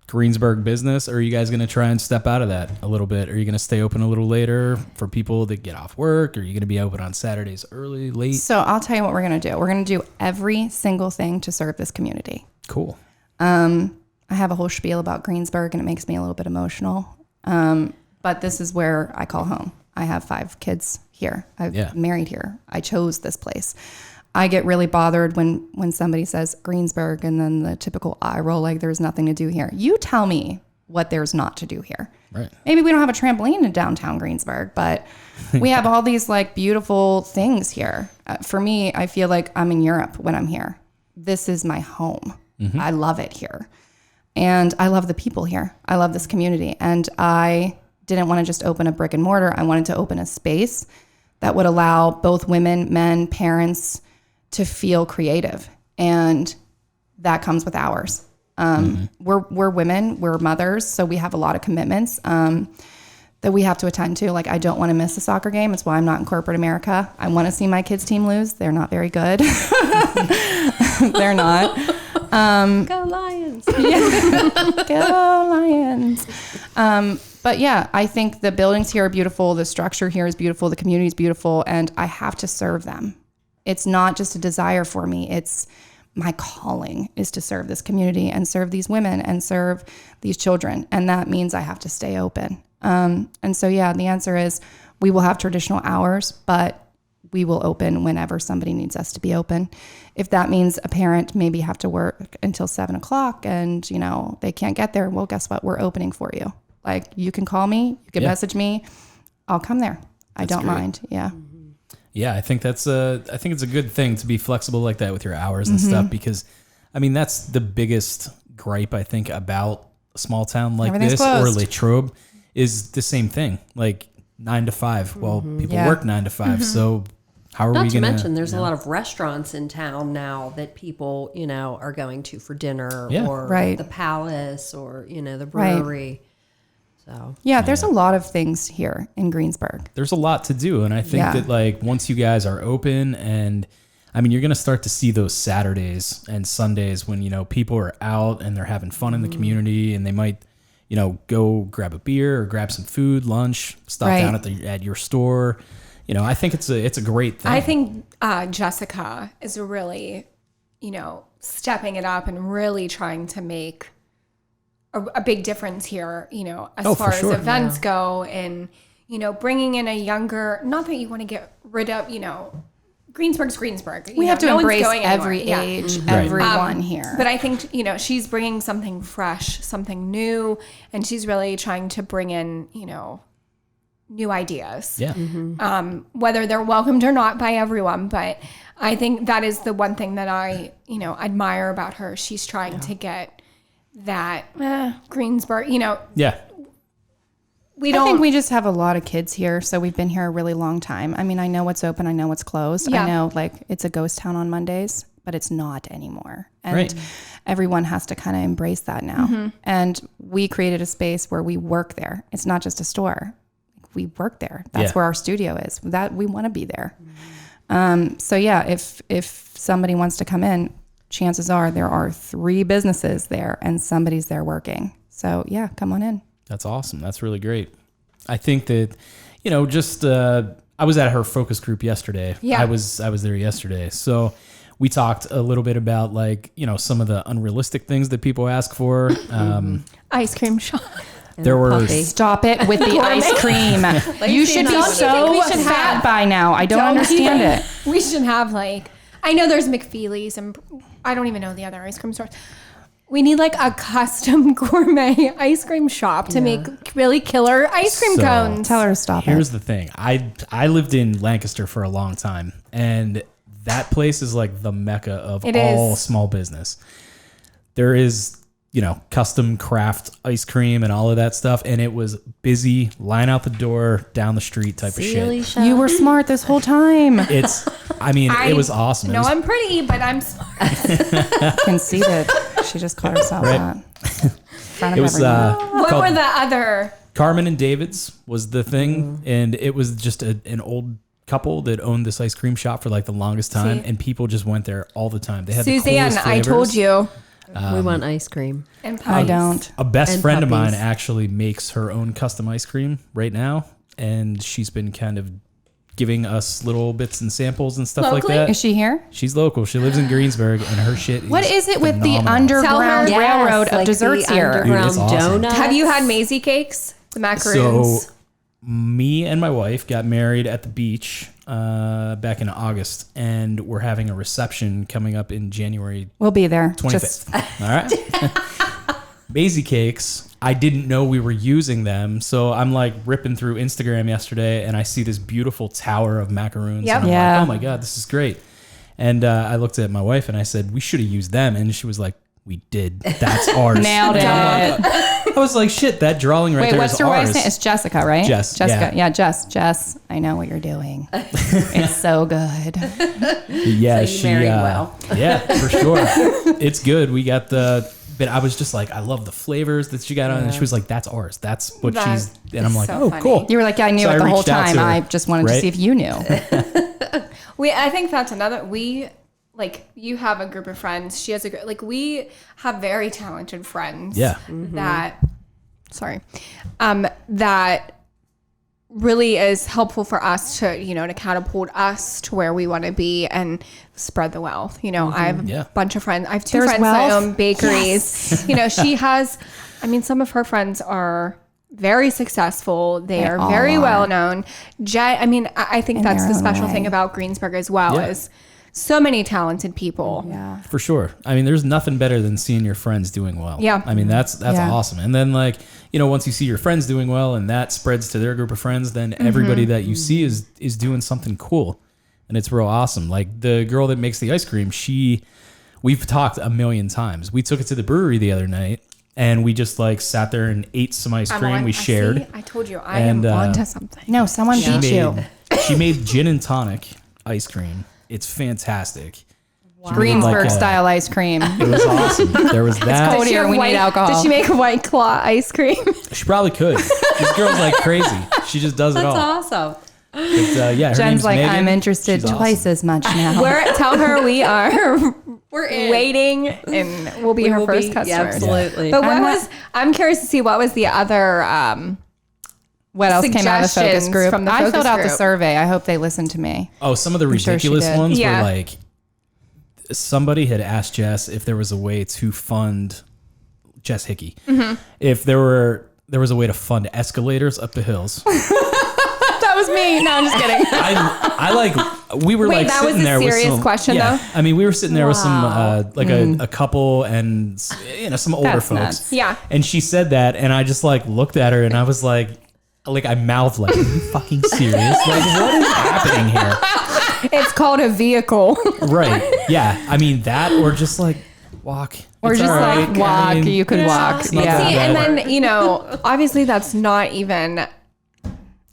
Greensburg business, or are you guys going to try and step out of that a little bit? Are you going to stay open a little later for people that get off work? Or are you going to be open on Saturdays early, late? So I'll tell you what we're going to do. We're going to do every single thing to serve this community. Cool. I have a whole spiel about Greensburg, and it makes me a little bit emotional. But this is where I call home. I have 5 kids here. I've married here. I chose this place. I get really bothered when somebody says Greensburg and then the typical eye roll, like there's nothing to do here. You tell me what there's not to do here. Right. Maybe we don't have a trampoline in downtown Greensburg, but we have all these like beautiful things here. For me, I feel like I'm in Europe when I'm here. This is my home. Mm-hmm. I love it here. And I love the people here. I love this community. And I didn't want to just open a brick and mortar. I wanted to open a space that would allow both women, men, parents to feel creative. And that comes with hours. We're women, we're mothers, so we have a lot of commitments that we have to attend to. Like, I don't want to miss a soccer game. It's why I'm not in corporate America. I want to see my kids' team lose. They're not very good. They're not. Go Lions. Go Lions. But yeah, I think the buildings here are beautiful. The structure here is beautiful. The community is beautiful. And I have to serve them. It's not just a desire for me. It's my calling is to serve this community and serve these women and serve these children. And that means I have to stay open. And so, yeah, the answer is we will have traditional hours, but we will open whenever somebody needs us to be open. If that means a parent maybe have to work until 7 o'clock and, you know, they can't get there, well, guess what? We're opening for you. Like, you can call me, you can message me. I'll come there. I don't mind. Yeah. Yeah, I think it's a good thing to be flexible like that with your hours and stuff, because I mean, that's the biggest gripe I think about a small town like this or Latrobe is the same thing. Like 9 to 5. Well, people work 9 to 5. So how are we going to mention there's a lot of restaurants in town now that people, you know, are going to for dinner or the Palace or, you know, the brewery. Right. So there's a lot of things here in Greensburg. There's a lot to do. And I think that like once you guys are open, and I mean, you're going to start to see those Saturdays and Sundays when, you know, people are out and they're having fun in the community, and they might, you know, go grab a beer or grab some food, lunch, stop down at your store. You know, I think it's a great thing. I think Jessica is really, you know, stepping it up and really trying to make a big difference here, you know, as far as events go, and, you know, bringing in a younger, not that you want to get rid of, you know, Greensburg's Greensburg. We have to embrace every age, everyone here. But I think, you know, she's bringing something fresh, something new, and she's really trying to bring in, you know, new ideas. Yeah. Whether they're welcomed or not by everyone. But I think that is the one thing that I, you know, admire about her. She's trying to get that Greensburg, you know. Yeah. I think we just have a lot of kids here, so we've been here a really long time. I mean, I know what's open, I know what's closed. I know, like, it's a ghost town on Mondays, but it's not anymore. And everyone has to kind of embrace that now. And we created a space where we work there. It's not just a store. We work there. That's where our studio is. That we want to be there. So yeah, if somebody wants to come in, chances are there are 3 businesses there and somebody's there working. So yeah, come on in. That's awesome. That's really great. I think that, you know, just I was at her focus group yesterday. Yeah. I was there yesterday. So we talked a little bit about, like, you know, some of the unrealistic things that people ask for. Ice cream shop. There were Stop it with the ice cream. You should be so fat by now. I don't understand it. We should have, like, I know there's McFeely's and I don't even know the other ice cream stores. We need like a custom gourmet ice cream shop to make really killer ice cream cones. Tell her to stop Here's the thing. I lived in Lancaster for a long time, and that place is like the mecca of all small business. There is, you know, custom craft ice cream and all of that stuff, and it was busy, line out the door, down the street type of shit. Alisha. You were smart this whole time. It was awesome. No, I'm pretty, but I'm smart. Can see that she just called herself that. In front of everyone. What were the other? Carmen and David's was the thing, and it was just an old couple that owned this ice cream shop for like the longest time, and people just went there all the time. They had Suzanne, the coolest I flavors. told you. We want ice cream. And I puppies. don't. A best And friend of mine puppies. actually makes her own custom ice cream right now, and she's been kind of giving us little bits and samples and stuff Locally? like that. Is she here? She's local. She lives in Greensburg, and her shit What is it with the phenomenal. underground Yes, railroad of like desserts the here? underground Dude, it's awesome. donuts. Have you had Maisie cakes? The macaroons. So, me and my wife got married at the beach back in August, and we're having a reception coming up in January We'll be there. 25th. All right. Maisie cakes. I didn't know we were using them, so I'm like ripping through Instagram yesterday, and I see this beautiful tower of macaroons. Yep. And I'm Yeah. like, oh my god, this is great. And I looked at my wife and I said, we should have used them, and she was like, we did. That's ours. Nailed it. I was like, shit, that drawing right Wait, there what's is your ours. wife's name? It's Jessica, right? Jess, Jessica. yeah. Yeah, Jess. Jess, I know what you're doing. It's so good. Yeah, So you married well. Yeah, for sure. It's good. We got but I was just like, I love the flavors that she got on, and she was like, that's ours. That's what That she's. And I'm is like, so oh, funny. cool. You were like, yeah, I knew So it I the whole reached out time. to her, I just wanted to right? see if you knew. I think that's another. Like you have a group of friends. She has a like we have very talented friends. Yeah. That that really is helpful for us to to catapult us to where we want to be and spread the wealth. I have Yeah. a bunch of friends. I have two There's friends that wealth? own bakeries. She has. I mean, some of her friends are very successful. They are all very are. well known. I think that's their the own special way. thing about Greensburg as well Yeah. is so many talented people. Yeah. For sure. I mean, there's nothing better than seeing your friends doing well. Yeah. I mean, that's Yeah. awesome. And then once you see your friends doing well and that spreads to their group of friends, then Mm-hmm. everybody that you see is doing something cool. And it's real awesome. Like the girl that makes the ice cream, we've talked a million times. We took it to the brewery the other night and we just sat there and ate some ice cream. We shared. I told you I And, am onto something. No, someone beat you. She made gin and tonic ice cream. It's fantastic. She made Greensburg a- style ice cream. It was awesome. There was that. cold here. We need alcohol. Did she make a White Claw ice cream? She probably could. This girl's like crazy. She just does it That's all. awesome. But, yeah, her Jen's name's like, Megan. I'm interested She's twice awesome. as much now. Tell her we are We're in. waiting and we'll be We her will first be- customer. yeah, absolutely. But I'm I'm curious to see what was the other What else came out of the focus suggestions group? from the I focus filled out the group. survey. I hope they listened to me. Oh, some of the sure she ridiculous did. ones Yeah. were like, somebody had asked Jess if there was a way to fund Jess Hickey. Mm-hmm. If there was a way to fund escalators up the hills. That was me. No, I'm just kidding. We were Wait, like that sitting was a there with serious some, question, yeah. though? I mean, we were sitting there with some a couple and some older That's folks. nuts. Yeah. And she said that, and I just looked at her, and I was like I mouthed are you fucking serious? Like, what is happening here? It's called a vehicle. Right? Yeah. I mean that, or just walk, Or It's just all right. walk. I mean, You could walk. not Yeah. that See, bad. and then, obviously that's not even.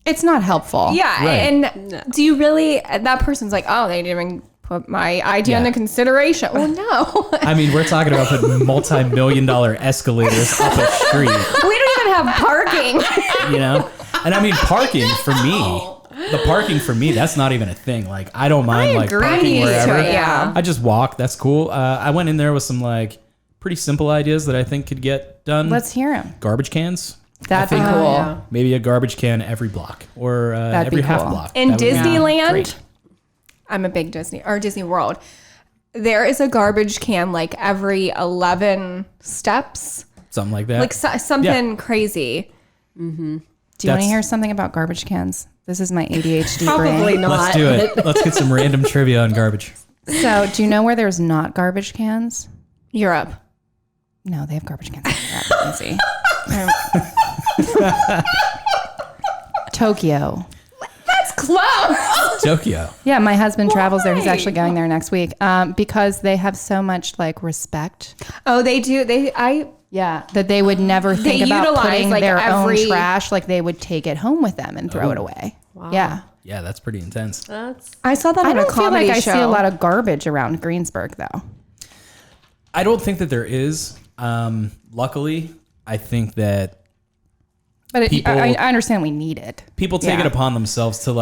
It's not helpful. Yeah. Right. And do you really, that person's like, oh, they didn't even put my idea Yeah. into consideration. Well, no. I mean, we're talking about putting multi-million-dollar escalators up a street, We don't even have parking. And I mean, parking for me, that's not even a thing. I don't mind agree parking to wherever. it, yeah. I just walk. That's cool. I went in there with some pretty simple ideas that I think could get done. Let's hear him. Garbage cans. That'd be I think cool. yeah. Maybe a garbage can every block or That'd be every half cool. block. In That would be Disneyland, great. I'm a big Disney World. There is a garbage can every 11 steps, Something like that. something crazy. Do you want That's- to hear something about garbage cans? This is my ADHD Probably brain. not. Let's do it. Let's get some random trivia on garbage. So, do you know where there's not garbage cans? Europe. No, they have garbage cans. Easy. Tokyo. That's close. Tokyo. Yeah, my husband travels there. He's actually going there next week because they have so much respect. Oh, they do. Yeah, that they would never think about utilize, putting like, their every- own trash. They would take it home with them and throw it away. Yeah. Yeah, that's pretty intense. I saw that I on a don't feel comedy like I show. see a lot of garbage around Greensburg, though. I don't think that there is. Luckily, I think that But People- I understand we need it. people take Yeah. it upon themselves to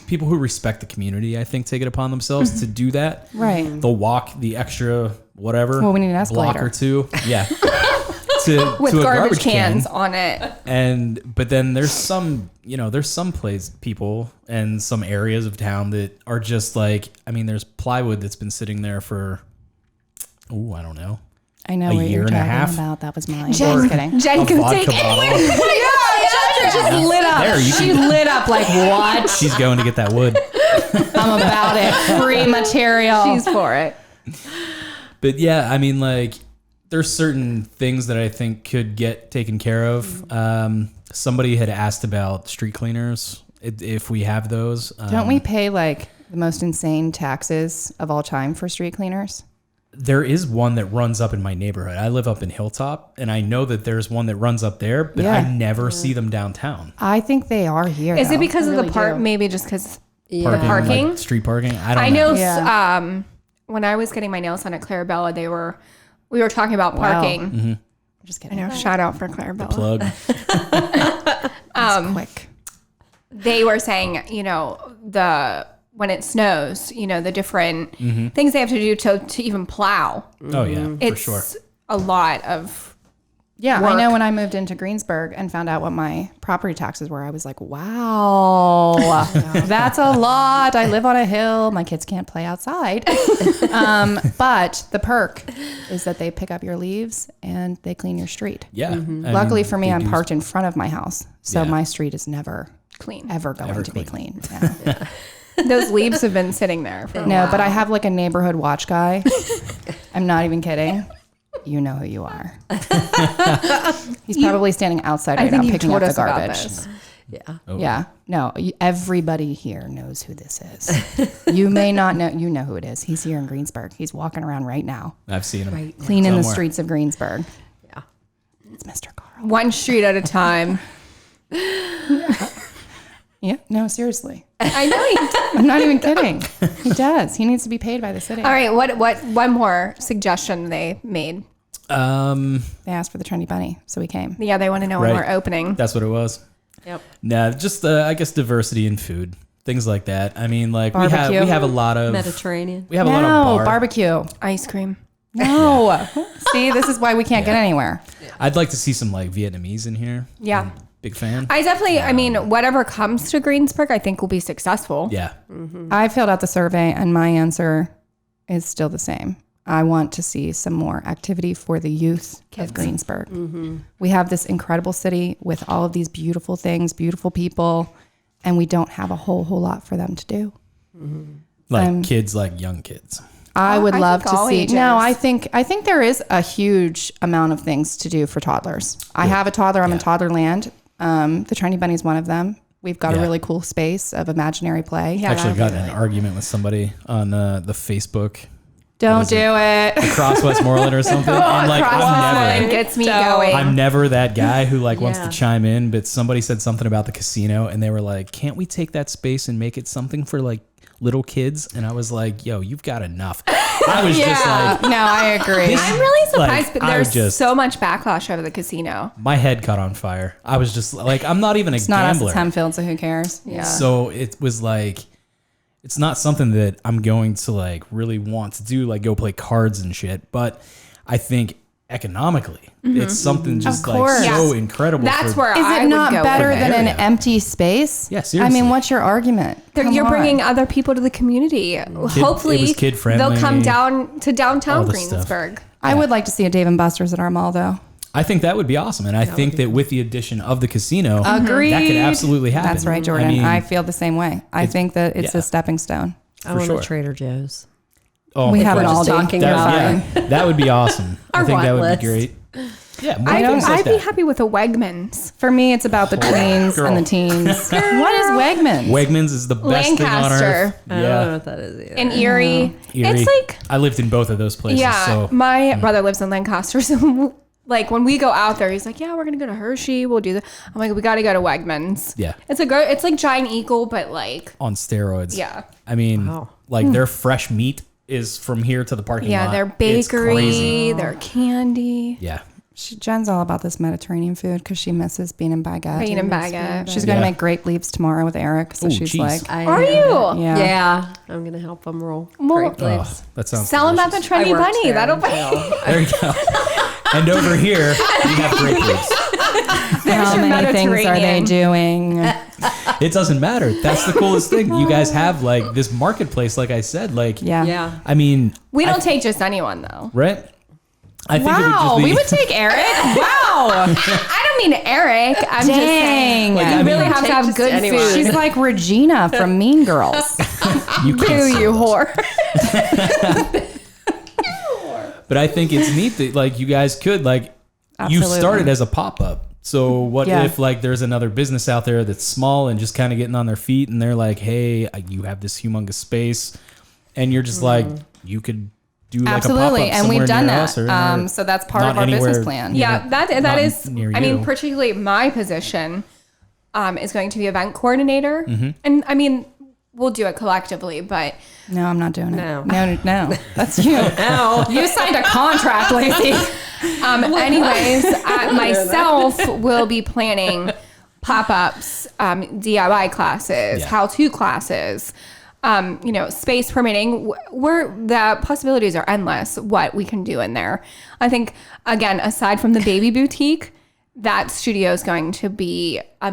people who respect the community, I think, take it upon themselves to do that. Right. They'll walk the extra whatever Well, we need an block escalator. or two. Yeah. With to a garbage can. cans on it. But then there's some, there's some people and some areas of town that are just like, I mean, there's plywood that's been sitting there for, I don't know. I know A what year you're and a talking half? about. That was mine. Jen- Just kidding. Jen A can vodka take bottle. Jen just lit up. There, you She can- lit up like, what? She's going to get that wood. I'm about it. Free material. She's for it. But yeah, I mean, like, there's certain things that I think could get taken care of. Somebody had asked about street cleaners, if we have those. Don't we pay like the most insane taxes of all time for street cleaners? There is one that runs up in my neighborhood. I live up in Hilltop, and I know that there's one that runs up there, but Yeah. I never see them downtown. I think they are here. Is it though. because I of the really park? do. Maybe just because Parking? Like street parking? I don't I know. know. Yeah. When I was getting my nails done at Clarabella, we were talking about Wow. parking. Mm-hmm. Just I kidding. know. Shout out for Clarabella. Plug. Quick. They were saying, when it snows, the different things they have to do to even plow. Oh, yeah, for It's sure. a lot of. Yeah, work. I know when I moved into Greensburg and found out what my property taxes were, I was like, wow, that's a lot. I live on a hill. My kids can't play outside. But the perk is that they pick up your leaves and they clean your street. Yeah. I Luckily mean, for me, they I'm do- parked in front of my house. So Yeah. my street is never, Clean. ever going Ever to be clean. clean. Yeah. Those leaves have been sitting there for a No, while. but I have like a neighborhood watch guy. I'm not even kidding. You know who you are. He's probably standing outside I right now think you picking told up the us about garbage. this. Yeah. Oh. Yeah. No, everybody here knows who this is. You may not know. You know who it is. He's here in Greensburg. He's walking around right now, I've seen them. cleaning the Somewhere. streets of Greensburg. Yeah. It's Mr. Carl. One street at a time. Yeah. No, seriously. I know. I'm not even kidding. He does. He needs to be paid by the city. All right. What? One more suggestion they made. They asked for the Trendy Bunny, so we came. Yeah, they want to know when Right. we're opening. That's what it was. Yep. Nah, just I guess diversity in food, things like that. I mean, like we Barbecue. have a lot of Mediterranean. We have a lot No, of bar. barbecue. Ice cream. No. See, this is why we can't get anywhere. I'd like to see some like Vietnamese in here. Yeah. Big fan. I definitely, I mean, whatever comes to Greensburg, I think will be successful. Yeah. I filled out the survey and my answer is still the same. I want to see some more activity for the youth of Greensburg. We have this incredible city with all of these beautiful things, beautiful people, and we don't have a whole lot for them to do. Like kids, like young kids. I would I love think to all see. ages. No, I think there is a huge amount of things to do for toddlers. I have a toddler. I'm in Toddlerland. The Trendy Bunny is one of them. We've got a Yeah. really cool space of imaginary play. Yeah. Actually, that'd got be in an argument with somebody on the Facebook, Don't do it. Cross Westmoreland or something. And like, Craftswoman gets me going. I'm never that guy who like wants to Yeah. chime in, but somebody said something about the casino and they were like, can't we take that space and make it something for like little kids? And I was like, yo, you've got enough. I was just like, No, I agree. I'm really surprised, Like, but I there's just- so much backlash over the casino. my head caught on fire. I was just like, I'm not even a It's not us, gambler. it's Hemfield, so who cares? Yeah. So it was like, it's not something that I'm going to like really want to do, like go play cards and shit. But I think economically, it's something just like course. so Yes. incredible. That's for- where Is I it would not go better with than it. an area. empty space? Yeah, I seriously. mean, what's your argument? Come You're on. bringing other people to the community. Hopefully, it was kid-friendly. they'll come down to downtown All this stuff. Greensburg. I would like to see a Dave and Buster's at our mall, though. I think that would be awesome. And I think that with the addition of the casino, Agreed. that could absolutely happen. That's right, Jordan. I, mean, feel the same way. I think that it's yeah. a stepping stone. I want sure. a Trader Joe's. oh, We if have we're an just Aldi. talking You're about fine. Yeah, that would be awesome. I Our think that want would list. be great. Yeah, more I'd things like be that. happy with a Wegmans. For me, it's about the tweens Girl. and the teens. What is Wegmans? Wegmans is the best thing on Lancaster. earth. I don't know Yeah, what that is either. In Erie. Erie. It's like, I lived in both of those places. yeah, So my brother lives in Lancaster. So, like, when we go out there, he's like, yeah, we're going to go to Hershey. We'll do that. I'm like, we got to go to Wegmans. yeah, It's like Giant Eagle, but like, on steroids. yeah. I mean, Wow. like their fresh meat is from here to the parking lot. Yeah, their It's crazy. bakery, their candy. Yeah, Jen's all about this Mediterranean food because she misses being in baguette. Being in baguette. She's going to make grape leaves tomorrow with Eric. So Ooh, she's geez. like, Are you? yeah. Yeah, I'm gonna help them roll grape leaves. That sounds Sell them at the delicious. Trendy worked Bunny. there That'll be. until- There you go. And over here, we have grape leaves. How your many things are they Mediterranean. doing? It doesn't matter. That's the coolest thing. You guys have like this marketplace, like I said. Like, Yeah. Yeah. I mean, We don't take just anyone though. right? I think Wow, it we would would just be. take Eric. Wow. I don't mean Eric. I'm just saying. Dang. I You mean- really have to Take have just good anyone. food. She's like Regina from Mean Girls. You can't Boo, see you it. whore. But I think it's neat that like you guys could like you Absolutely. started as a pop up. So what Yeah. if like there's another business out there that's small and just kind of getting on their feet and they're like, hey, you have this humongous space, and you're just like you could do like Absolutely. a pop up And we've done that. Or So that's part not of our business anywhere plan. near- Yeah, that not is. near I mean, you. particularly my position is going to be event coordinator, and I mean, we'll do it collectively, but No, I'm not doing it. No. No. That's you. No. You signed a contract, Lacey. anyways, myself will be planning pop-ups, DIY classes, Yeah. how-to classes. Space permitting, where the possibilities are endless. What we can do in there, I think. Again, aside from the baby boutique, that studio is going to be, a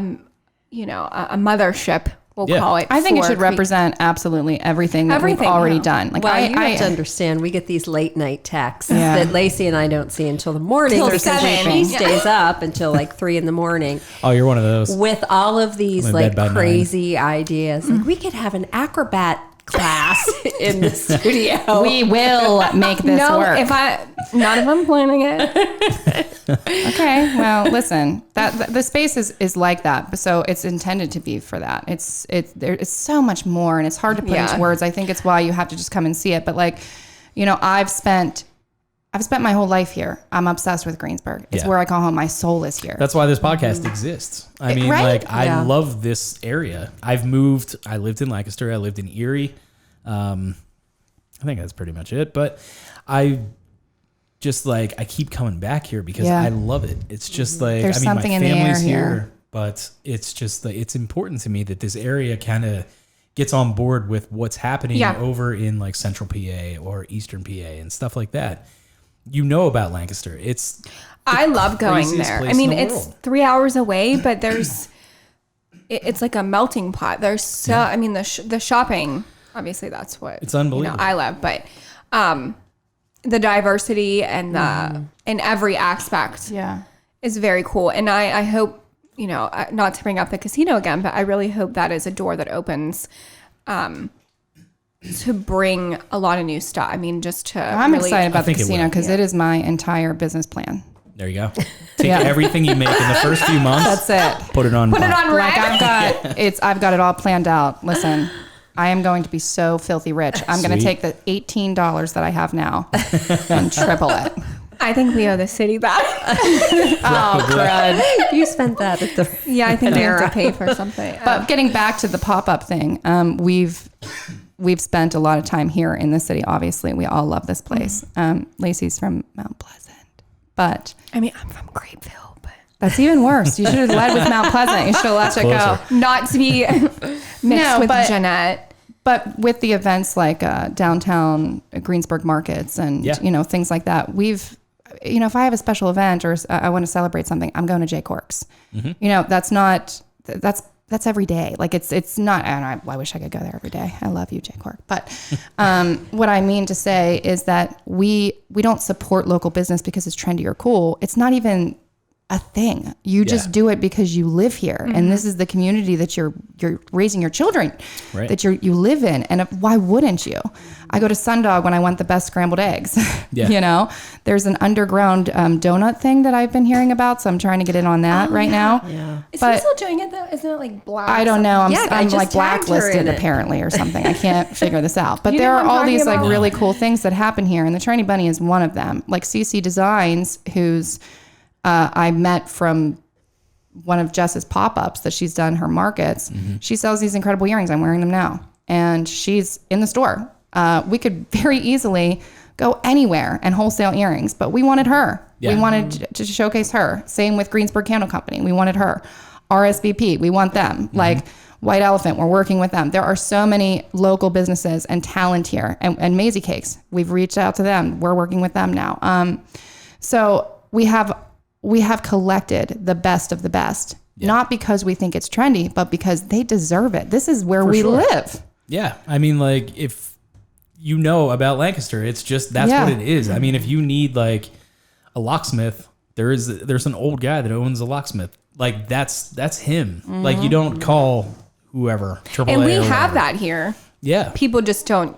mothership. We'll Yeah. call it. I think it for should represent absolutely everything that Everything, we've already yeah. done. Like Well, you I have to understand, we get these late night texts Yeah. that Lacey and I don't see until the morning. Till because 7. She stays up until like 3 a.m. Oh, you're one of those. with all of these I'm in like bed by 9. crazy ideas. Like we could have an acrobat class in the studio. we will make this no, work. none of them planning it. Okay, well, listen, that the space is like that, so it's intended to be for that. It's so much more, and it's hard to put Yeah. into words. I think it's why you have to just come and see it. But like, I've spent my whole life here. I'm obsessed with Greensburg. It's Yeah. where I call home. My soul is here. That's why this podcast exists. I mean, Right? like, I Yeah. love this area. I've moved. I lived in Lancaster. I lived in Erie. I think that's pretty much it. But I just like, I keep coming back here because Yeah. I love it. It's just like, There's I mean, something my in the air family's here. but it's just like, it's important to me that this area kind of gets on board with what's happening Yeah. over in like central PA or eastern PA and stuff like that. You know about Lancaster. It's I love going craziest there. I place mean, in the it's world. 3 hours away, but it's like a melting pot. There's so, I mean, the shopping, obviously that's what It's unbelievable. I love, but the diversity and in every aspect Yeah. is very cool. And I hope, not to bring up the casino again, but I really hope that is a door that opens, to bring a lot of new stuff. I mean, just to I'm really, excited about the think it casino will. because it is my entire business plan. There you go. Take everything you make in the first few months. That's it. Put it on. Put it on Like rack. I've got it all planned out. Listen, I am going to be so filthy rich. I'm going to Sweet. take the $18 that I have now and triple it. I think we owe the city back. Oh, crud. You spent that at the Yeah, I think we have Panera. to pay for something. But getting back to the pop-up thing, we've spent a lot of time here in the city. Obviously, we all love this place. Lacey's from Mount Pleasant, but I mean, I'm from Grapeville, but that's even worse. You should have led with Mount Pleasant. You should have let it go. Closer. not to be mixed No, with but- Jeanette. But with the events like downtown Greensburg markets and Yeah. things like that, if I have a special event or I want to celebrate something, I'm going to J Cork's. That's every day. Like it's not. And I wish I could go there every day. I love you, J Cork. But what I mean to say is that we don't support local business because it's trendy or cool. It's not even a thing. You just do it because you live here, and this is the community that you're raising your children, Right. that you live in. And why wouldn't you? I go to Sundog when I want the best scrambled eggs. Yeah. There's an underground donut thing that I've been hearing about, so I'm trying to get in on that right now. Yeah. Is But- he still doing it though? Isn't it like black? I don't know. I'm Yeah, I just like tagged her blacklisted in it. apparently or something. I can't figure this out. But You there know are what I'm all talking these like about? really cool things that happen here, and the Trendy Bunny is one of them. Like CC Designs, who's I met from one of Jess's pop-ups that she's done her markets. She sells these incredible earrings. I'm wearing them now, and she's in the store. We could very easily go anywhere and wholesale earrings, but we wanted her. Yeah. We wanted to showcase her. Same with Greensburg Candle Company. We wanted her. RSVP, we want them. Like White Elephant, we're working with them. There are so many local businesses and talent here. And Maisie Cakes, we've reached out to them. We're working with them now. So we have collected the best of the best, not because we think it's trendy, but because they deserve it. This is where we live. Yeah. I mean, like, if you know about Lancaster, it's just, that's what it is. I mean, if you need like a locksmith, there's an old guy that owns a locksmith. Like that's him. Like, you don't call whoever. AAA And we or have whatever. that here. Yeah. People just don't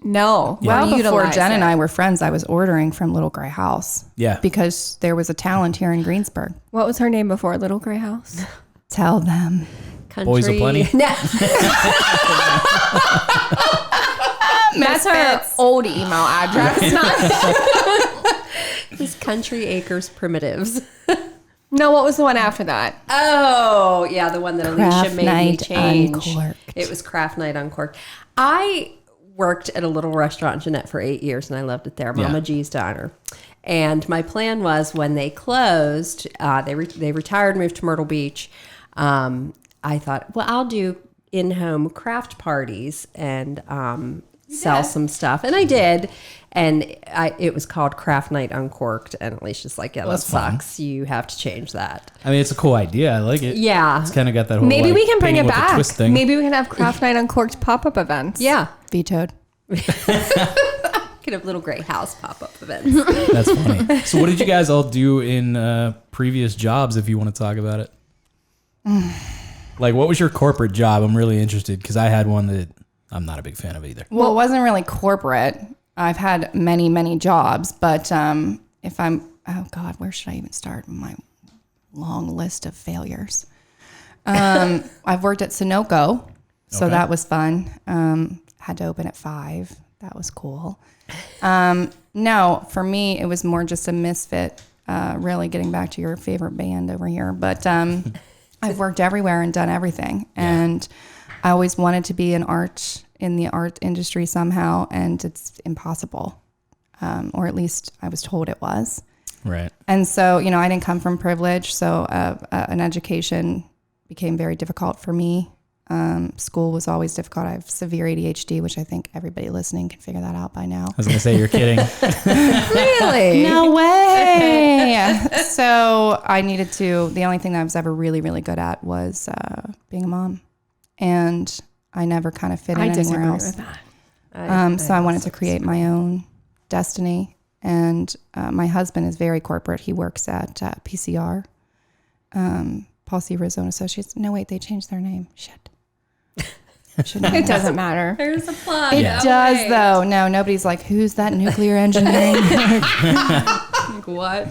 know. Well, how to before utilize Jen and it. I were friends, I was ordering from Little Gray House. Yeah. Because there was a talent here in Greensburg. What was her name before Little Gray House? Tell them. Country. Boys of Plenty. No. That's her old email address. It's Country Acres Primitives. No, what was the one after that? Oh, yeah, the one that Craft Alisha made me Night change. Uncorked. It was Craft Night Uncorked. I worked at a little restaurant in Jeanette for 8 years, and I loved it there, Mama G's Diner. And my plan was when they closed, they retired, moved to Myrtle Beach. I thought, well, I'll do in-home craft parties and sell some stuff. And I did. And it was called Craft Night Uncorked. And Alicia's like, yeah, that that's fun. sucks. You have to change that. I mean, it's a cool idea. I like it. Yeah. It's kind of got that whole, Maybe like, we can bring painting it with a back. twist thing. Maybe we can have Craft Night Uncorked pop-up events. Yeah. Vetoed. Could have little Gray House pop-up events. That's funny. So what did you guys all do in previous jobs, if you want to talk about it? Like, what was your corporate job? I'm really interested because I had one that I'm not a big fan of either. Well, it wasn't really corporate. I've had many, many jobs, but if I'm, oh God, where should I even start? My long list of failures. I've worked at Sunoco, so Okay. that was fun. Had to open at 5. That was cool. No, for me, it was more just a misfit, really getting back to your favorite band over here. But I've worked everywhere and done everything. And I always wanted to be in the art industry somehow, and it's impossible. Or at least I was told it was. Right. And so, I didn't come from privilege. So an education became very difficult for me. School was always difficult. I have severe ADHD, which I think everybody listening can figure that out by now. I was going to say, you're kidding. Really? No way. So I needed to, the only thing that I was ever really, really good at was being a mom. And I never kind of fit in I anywhere disagree else. with that. So I wanted to create my own destiny. And my husband is very corporate. He works at PCR, Paul C. Rizzo Associates. No, wait, they changed their name. Shit. It doesn't matter. There's a plug. It does, though. No, nobody's like, who's that nuclear engineering? Like, what?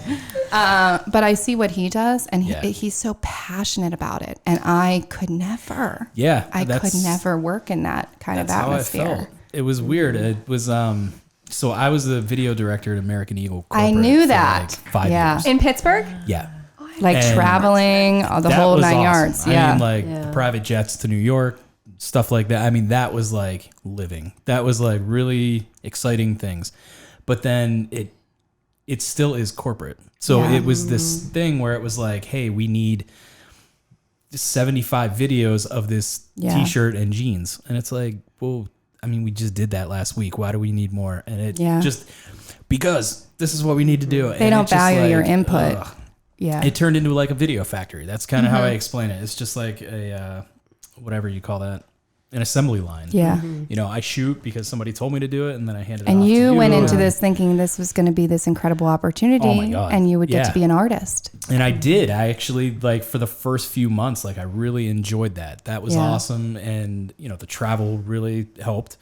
But I see what he does, and Yeah. he's so passionate about it. And I could never. Yeah. I could never work in that kind of That's how I atmosphere. felt. It was weird. It was, so I was the video director at American Eagle. I Corporate knew for, that. like 5 Yeah. years. In Pittsburgh? Yeah. Like And traveling, the That whole was 9 awesome. yards. I Yeah. mean, like the private jets to New York, stuff like that. I mean, that was like living. That was like really exciting things. But then it still is corporate. So Yeah. it was this thing where it was like, hey, we need 75 videos of this Yeah. t-shirt and jeans. And it's like, well, I mean, we just did that last week. Why do we need more? And it just, because this is what we need to do. They don't value your input. Yeah. It turned into like a video factory. That's kind of how I explain it. It's just like a, whatever you call that, an assembly line. Yeah. I shoot because somebody told me to do it, and then I handed it off And to you went into and- this thinking this was going to be this incredible opportunity. Oh my God. And you would get Yeah. to be an artist. And I did. I actually, like, for the first few months, like, I really enjoyed that. That was Yeah. awesome. And, the travel really helped.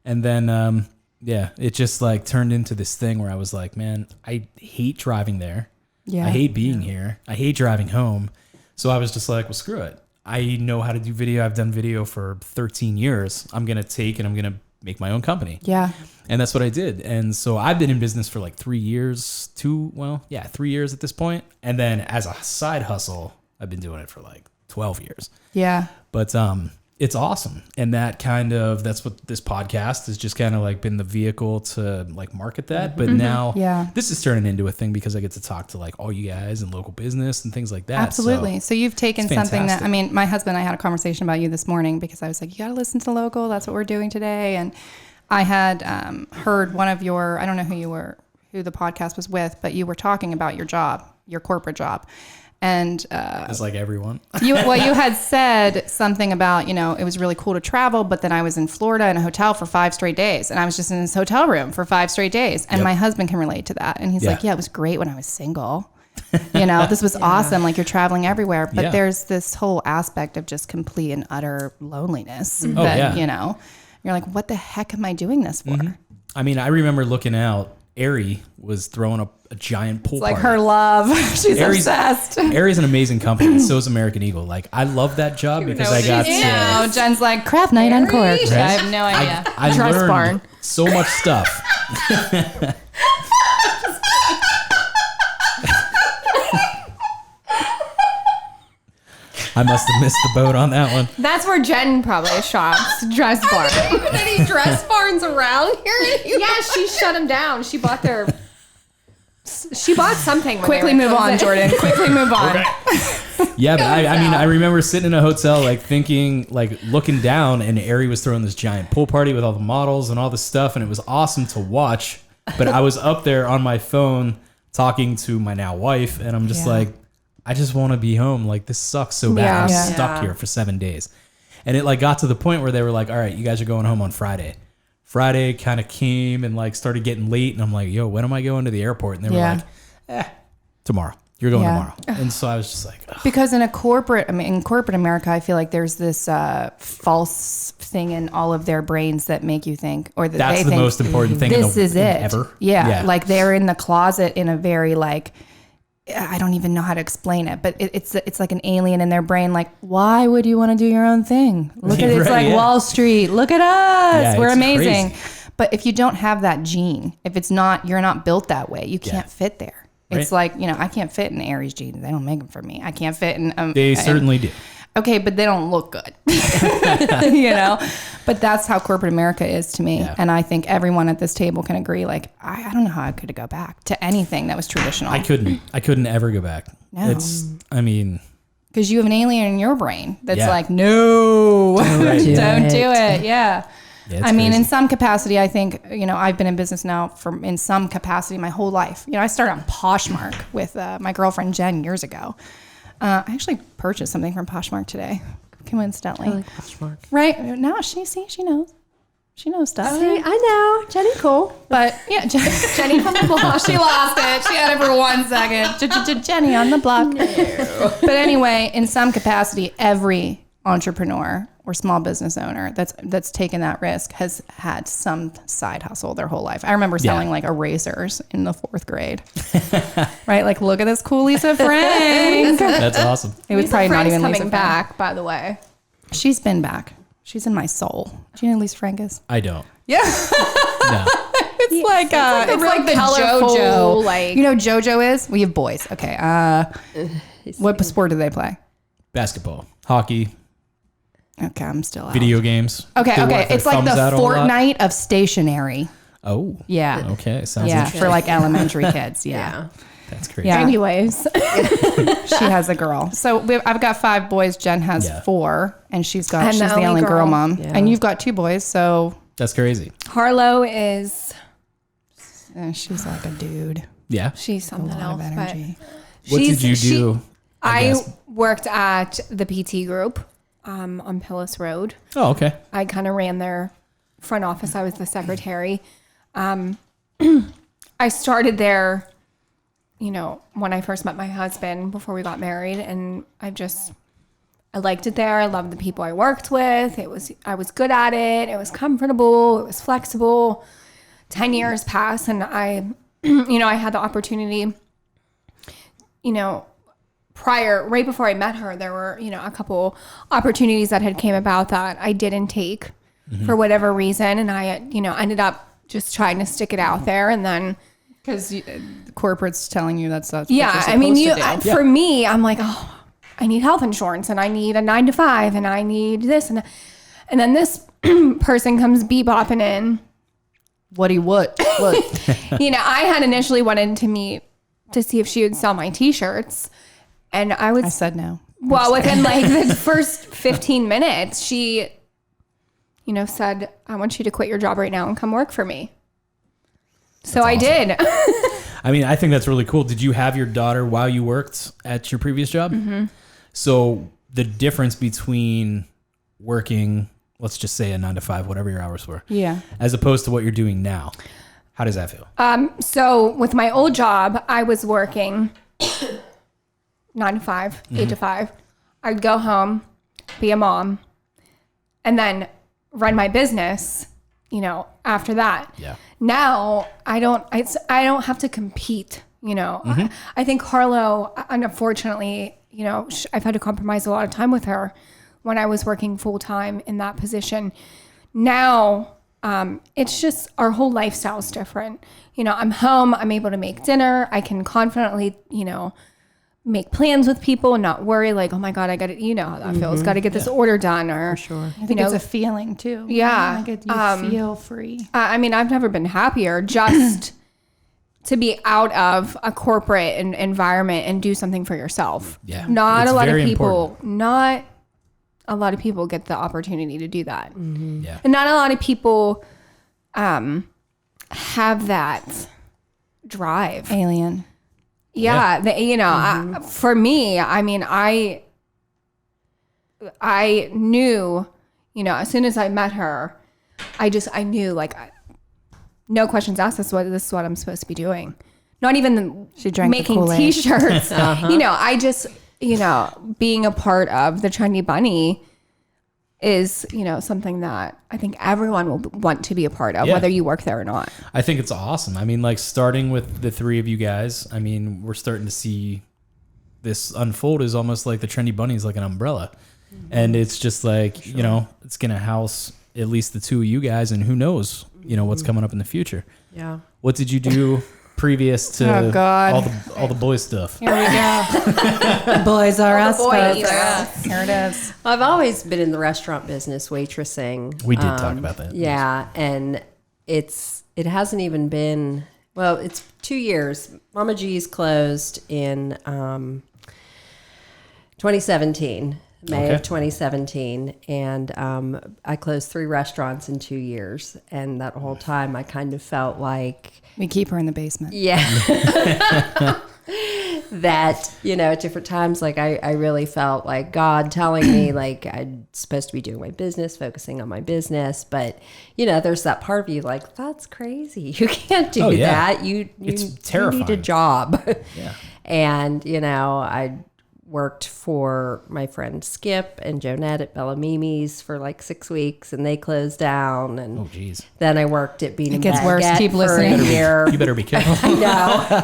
And then, it just, like, turned into this thing where I was like, man, I hate driving there. Yeah. I hate being here. I hate driving home. So I was just like, well, screw it. I know how to do video. I've done video for 13 years. I'm going to make my own company. Yeah. And that's what I did. And so I've been in business for like 3 years, 3 years at this point. And then as a side hustle, I've been doing it for like 12 years. Yeah. But it's awesome. And that's what this podcast has just kind of like been the vehicle to like market that. But now this is turning into a thing because I get to talk to like all you guys and local business and things like that. Absolutely. So you've taken something that, fantastic. I mean, my husband and I had a conversation about you this morning because I was like, you got to listen to local. That's what we're doing today. And I had heard one of your, I don't know who the podcast was with, but you were talking about your job, your corporate job. And it's like everyone. you had said something about, it was really cool to travel, but then I was in Florida in a hotel for 5 straight days, and I was just in this hotel room for 5 straight days. And my husband can relate to that. And he's like, yeah, it was great when I was single. This was awesome. Like, you're traveling everywhere, but there's this whole aspect of just complete and utter loneliness that, you're like, what the heck am I doing this for? I mean, I remember looking out, Aerie was throwing up a giant pool Like party. her love. She's obsessed. Aerie's an amazing company. So is American Eagle. Like, I love that job because I got to. Jen's like, craft night on Cork. I have no idea. I Dress learned barn. so much stuff. I must have missed the boat on that one. That's where Jen probably shops. Dress barn. Any dress barns around here? Yeah, she shut them down. She bought something. when Quickly they were move on, closing. Jordan. Quickly move on. Yeah, but I mean, I remember sitting in a hotel, like thinking, like looking down, and Aerie was throwing this giant pool party with all the models and all this stuff, and it was awesome to watch. But I was up there on my phone talking to my now wife, and I'm just like, I just want to be home. Like, this sucks so bad. Yeah. I'm stuck here for 7 days. And it like got to the point where they were like, all right, you guys are going home on Friday. Friday kind of came and like started getting late. And I'm like, yo, when am I going to the airport? And they were like, tomorrow. You're going tomorrow. And so I was just like, ugh. Because in corporate America, I feel like there's this false thing in all of their brains that make you think, or that That's they the think most important thing this is it ever. Yeah, like they're in the closet in a very like, I don't even know how to explain it, but it's like an alien in their brain. Like, why would you want to do your own thing? Look at it's like Wall Street. Look at us. Yeah, We're it's amazing. crazy. But if you don't have that gene, if it's not, you're not built that way. You can't fit there. It's like, I can't fit in Aries jeans. They don't make them for me. I can't fit in. They certainly do. Okay, but they don't look good, But that's how corporate America is to me. Yeah. And I think everyone at this table can agree, like, I don't know how I could go back to anything that was traditional. I couldn't ever go back. No. Because you have an alien in your brain that's like, no, don't do it. Yeah. I mean, in some capacity, I think, I've been in business now in some capacity my whole life. I started on Poshmark with my girlfriend Jen years ago. I actually purchased something from Poshmark today, coincidentally. I like Poshmark. Right? No, she knows. She knows stuff. See, I know. Jenny cool. But yeah, Jenny from the block. She lost it. She had it for 1 second. Jenny on the block. But anyway, in some capacity, every entrepreneur or small business owner that's taken that risk has had some side hustle their whole life. I remember selling like erasers in the 4th grade. Right? Like, look at this cool Lisa Frank. That's awesome. It was probably not even coming Lisa Frank. back, by the way. She's been back. She's in my soul. Do you know who Lisa Frank is? I don't. Yeah. No. It's like the colorful, JoJo. like- You know what JoJo is? We have boys. Okay. What sport do they play? Basketball, hockey, Okay, I'm still out. video games. Okay, They okay. work their It's like thumbs the out a lot. Fortnite of stationery. Oh. Yeah. Okay. Sounds Yeah, interesting. for like elementary kids. Yeah. Yeah. That's crazy. Yeah. Anyways, She has a girl. So I've got 5 boys. Jen has 4, and she's I'm the the only only girl girl. mom. Yeah. And you've got 2 boys, so That's crazy. Harlow is, she's like a dude. Yeah. she's A something lot of else. But energy. What did you she's- do? I guess? worked at the PT group on Pillis Road. Oh, okay. I kind of ran their front office. I was the secretary. I started there, when I first met my husband before we got married, and I liked it there. I loved the people I worked with. I was good at it. It was comfortable. It was flexible. 10 years passed, and I had the opportunity, right before I met her, there were, a couple opportunities that had came about that I didn't take for whatever reason. And I, ended up just trying to stick it out there. And then, Because corporate's telling you that's what yeah, you're I mean, supposed to do. for me, I'm like, oh, I need health insurance and I need a 9 to 5 and I need this. And then this person comes bebopping in. What? I had initially wanted to meet to see if she would sell my t-shirts. And I said no. Well, within like the first 15 minutes, she, said, I want you to quit your job right now and come work for me. So I did. I mean, I think that's really cool. Did you have your daughter while you worked at your previous job? Mm-hmm. So the difference between working, let's just say a 9 to 5, whatever your hours were, as opposed to what you're doing now, how does that feel? So with my old job, I was working 9 to 5, 8 to 5. I'd go home, be a mom, and then run my business, after that. Yeah. Now I don't have to compete, I think Harlow, unfortunately, I've had to compromise a lot of time with her when I was working full time in that position. Now, it's just our whole lifestyle's different. I'm home, I'm able to make dinner. I can confidently, make plans with people and not worry like, oh my God, I got to, how that feels. Got to get this order done or, For sure. I think it's a feeling too. Yeah. Like you feel free. I've never been happier just to be out of a corporate environment and do something for yourself. Yeah. Not It's a lot of very people, important. not a lot of people get the opportunity to do that. Mm-hmm. Yeah. And not a lot of people have that drive. Alien. Yeah. For me, I knew, as soon as I met her, I knew like, no questions asked. This is what I'm supposed to be doing. Not even She drank the making Kool-Aid. t-shirts. I just, being a part of the Trendy Bunny is, something that I think everyone will want to be a part of, Yeah. whether you work there or not. I think it's awesome. Starting with the three of you guys, we're starting to see this unfold is almost like the Trendy Bunny is like an umbrella. Mm-hmm. And it's just like, it's going to house at least the two of you guys and who knows, what's coming up in the future. Yeah. What did you do previous to Oh, God. all the boy stuff? Here we go. Boys are us. boys folks. are us. Here it is. I've always been in the restaurant business, waitressing. We did talk about that. Yeah, and it hasn't even been, well, it's 2 years. Mama G's closed in 2017, May of 2017, and I closed 3 restaurants in 2 years, and that whole time I kind of felt like, We keep her in the basement. yeah, that, at different times, like I really felt like God telling me like I'm supposed to be doing my business, focusing on my business. But, there's that part of you like, that's crazy. You can't do that. It's You need a terrifying. job. Yeah. And, I worked for my friend Skip and Jonette at Bella Mimi's for like 6 weeks, and they closed down. And Oh, geez. then I worked at Bean and gets worse. Baguette Keep for listening. a year. You better be careful. I know.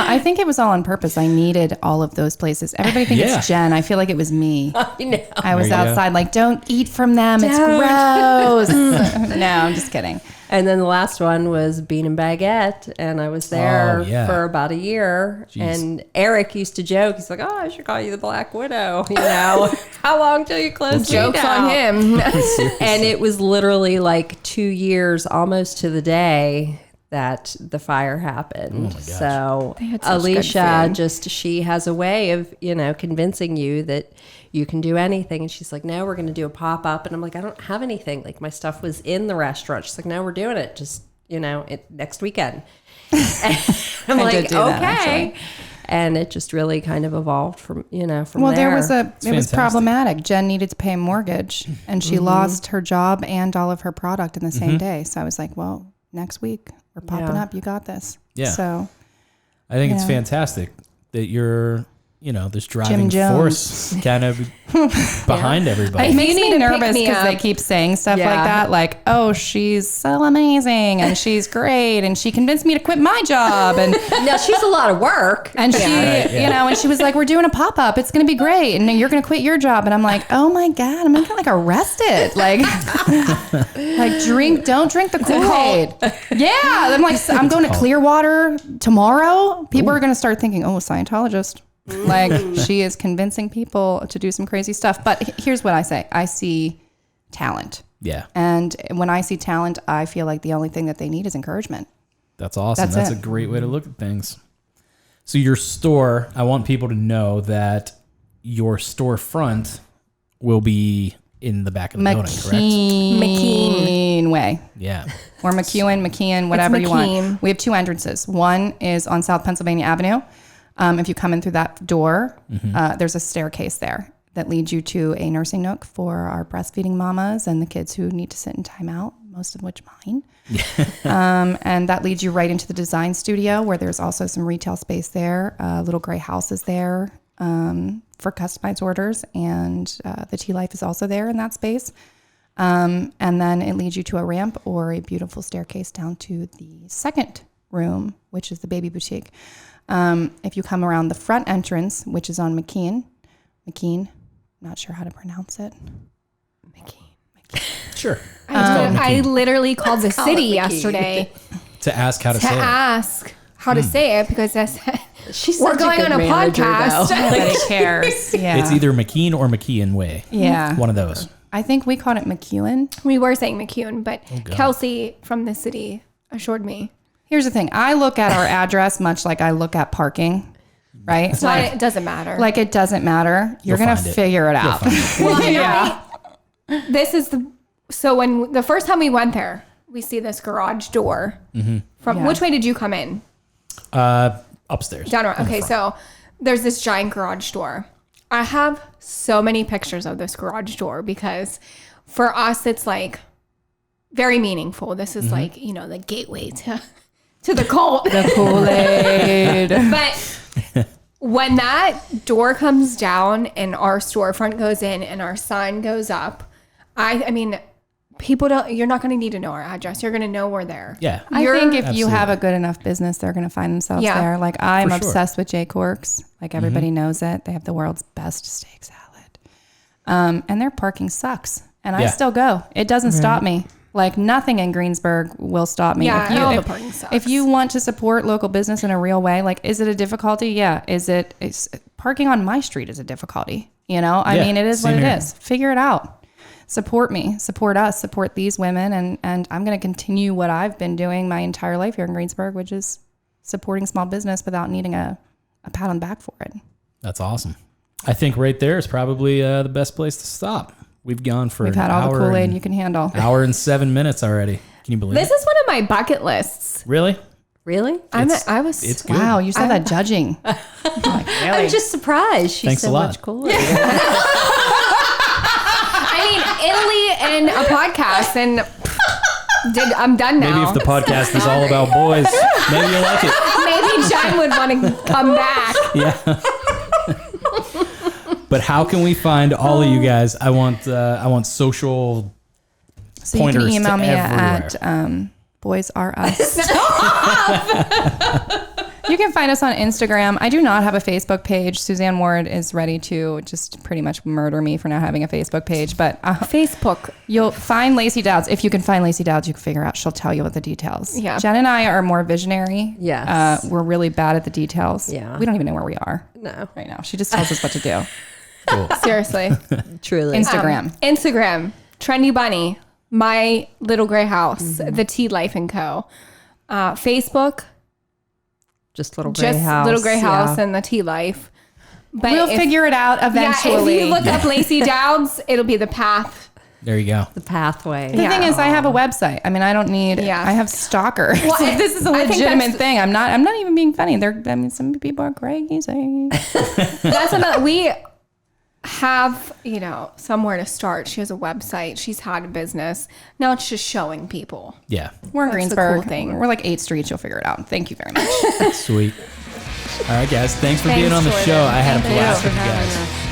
I think it was all on purpose. I needed all of those places. Everybody thinks Yeah. it's Jen. I feel like it was me. I know. I was There you go. outside like, don't eat from them. It's gross. No, I'm just kidding. And then the last one was Bean and Baguette, and I was there Oh, yeah. for about a year. Jeez. And Eric used to joke. He's like, "Oh, I should call you the Black Widow." How long till you close? me Jokes down? on him. And it was literally like 2 years, almost to the day, that the fire happened. gosh. So They had such good Alisha food. she has a way of, convincing you that you can do anything. And she's like, no, we're going to do a pop-up. And I'm like, I don't have anything. Like, my stuff was in the restaurant. She's like, no, we're doing it. Just, next weekend. And I'm I like, did do that, okay. actually. And it just really kind of evolved from Well, there. it was fantastic. problematic. Jen needed to pay a mortgage and she lost her job and all of her product in the same day. So I was like, well, next week we're popping Yeah. up. You got this. Yeah. So I think it's Yeah. fantastic that you're, this driving Jones. force kind of behind everybody. it makes need me to pick nervous me because they up. keep saying stuff Yeah. like that. Like, oh, she's so amazing and she's great. And she convinced me to quit my job. And no, she's a lot of work. And she, Right, yeah. and she was like, we're doing a pop-up. It's going to be great. And you're going to quit your job. And I'm like, oh my God, I'm going to get like arrested. Like, don't drink the Kool-Aid. Yeah. I'm like, I'm going to Clearwater tomorrow. People are going to start thinking, oh, Scientologist. Like she is convincing people to do some crazy stuff. But here's what I say. I see talent. Yeah. And when I see talent, I feel like the only thing that they need is encouragement. That's awesome. That's a great way to look at things. So your store, I want people to know that your storefront will be in the back of the building, correct? McKean way. Yeah. Or McKean, whatever you want. McKean. We have 2 entrances. One is on South Pennsylvania Avenue. If you come in through that door, there's a staircase there that leads you to a nursing nook for our breastfeeding mamas and the kids who need to sit in timeout, most of which mine. And that leads you right into the design studio where there's also some retail space there. Little Gray House is there for customized orders, and the Teelife is also there in that space. And then it leads you to a ramp or a beautiful staircase down to the second room, which is the baby boutique. If you come around the front entrance, which is on McKean, not sure how to pronounce it. Sure. I literally called the city yesterday To ask how to say it. ask how to say it because I said, She's we're such going good on a manager, podcast. though. Nobody cares. Yeah. It's either McKean or McKean Way. Yeah. One of those. I think we called it McEwen. We were saying McEwen, but God. Kelsey from the city assured me. Here's the thing. I look at our address much like I look at parking, right? It's not, it doesn't matter. Like it doesn't matter. You're going to find it. figure it out. yeah. This is so when the first time we went there, we see this garage door. From which way did you come in? Upstairs. Down around. in the Okay, front. so there's this giant garage door. I have so many pictures of this garage door because for us, it's like very meaningful. This is like, the gateway to the cult. The Kool-Aid. But when that door comes down and our storefront goes in and our sign goes up, I mean, people you're not going to need to know our address. You're going to know we're there. Yeah. I think if you Absolutely. have a good enough business, they're going to find themselves Yeah. there. Like I'm For sure. obsessed with J. Cork's. Like everybody knows it. They have the world's best steak salad. And their parking sucks. And I Yeah. still go. It doesn't stop me. Like nothing in Greensburg will stop me. Yeah, If all you- the parking sucks. If you want to support local business in a real way, like is it a difficulty? Yeah. It's parking on my street is a difficulty. I Yeah, mean, it is what same it here. is. Figure it out. Support me, support us, support these women. And I'm going to continue what I've been doing my entire life here in Greensburg, which is supporting small business without needing a pat on the back for it. That's awesome. I think right there is probably the best place to stop. We've gone for We've an had all the hour Kool-Aid and- you can handle. hour and 7 minutes already. Can you believe This it? is one of my bucket lists. Really? Really? I was It's good. Wow, you said that judging. I'm just surprised. She's Thanks so a lot. much cooler. I mean, Italy and a podcast, and I'm done now. Maybe if the podcast is all about boys, maybe you'll like it. Maybe Jen would want to come back. Yeah. But how can we find all of you guys? I want social So you can pointers email to me at everywhere. Boys Are Us. You can find us on Instagram. I do not have a Facebook page. Suzanne Ward is ready to just pretty much murder me for not having a Facebook page. But Facebook. you'll find Lacey Dowds. If you can find Lacey Dowds, you can figure out. She'll tell you what the details. Yeah. Jen and I are more visionary. Yes. We're really bad at the details. Yeah. We don't even know where we are No, right now. She just tells us what to do. Cool. Seriously. truly. Instagram. Instagram. Trendy Bunny. My Little Gray House. The Teelife and Co. Facebook. Just little gray Just house. Little Gray House yeah. and the Teelife. But We'll figure it out eventually. Yeah, if you look up Lacey Dowds, it'll be the path. There you go. the pathway. The thing is, I have a website. I mean, I don't need. Yeah. I have stalkers. Well, Like, this is a I think legitimate that's- thing. I'm not even being funny. Some people are crazy. That's another. We have, somewhere to start. She has a website. She's had a business. Now it's just showing people. Yeah. We're in That's the Greensburg. cool thing. We're like 8th Street. You'll figure it out. Thank you very much. Sweet. All right, guys. Thanks for Thanks, being on the Jordan. show. I had a Thank you blast for with you having guys. us.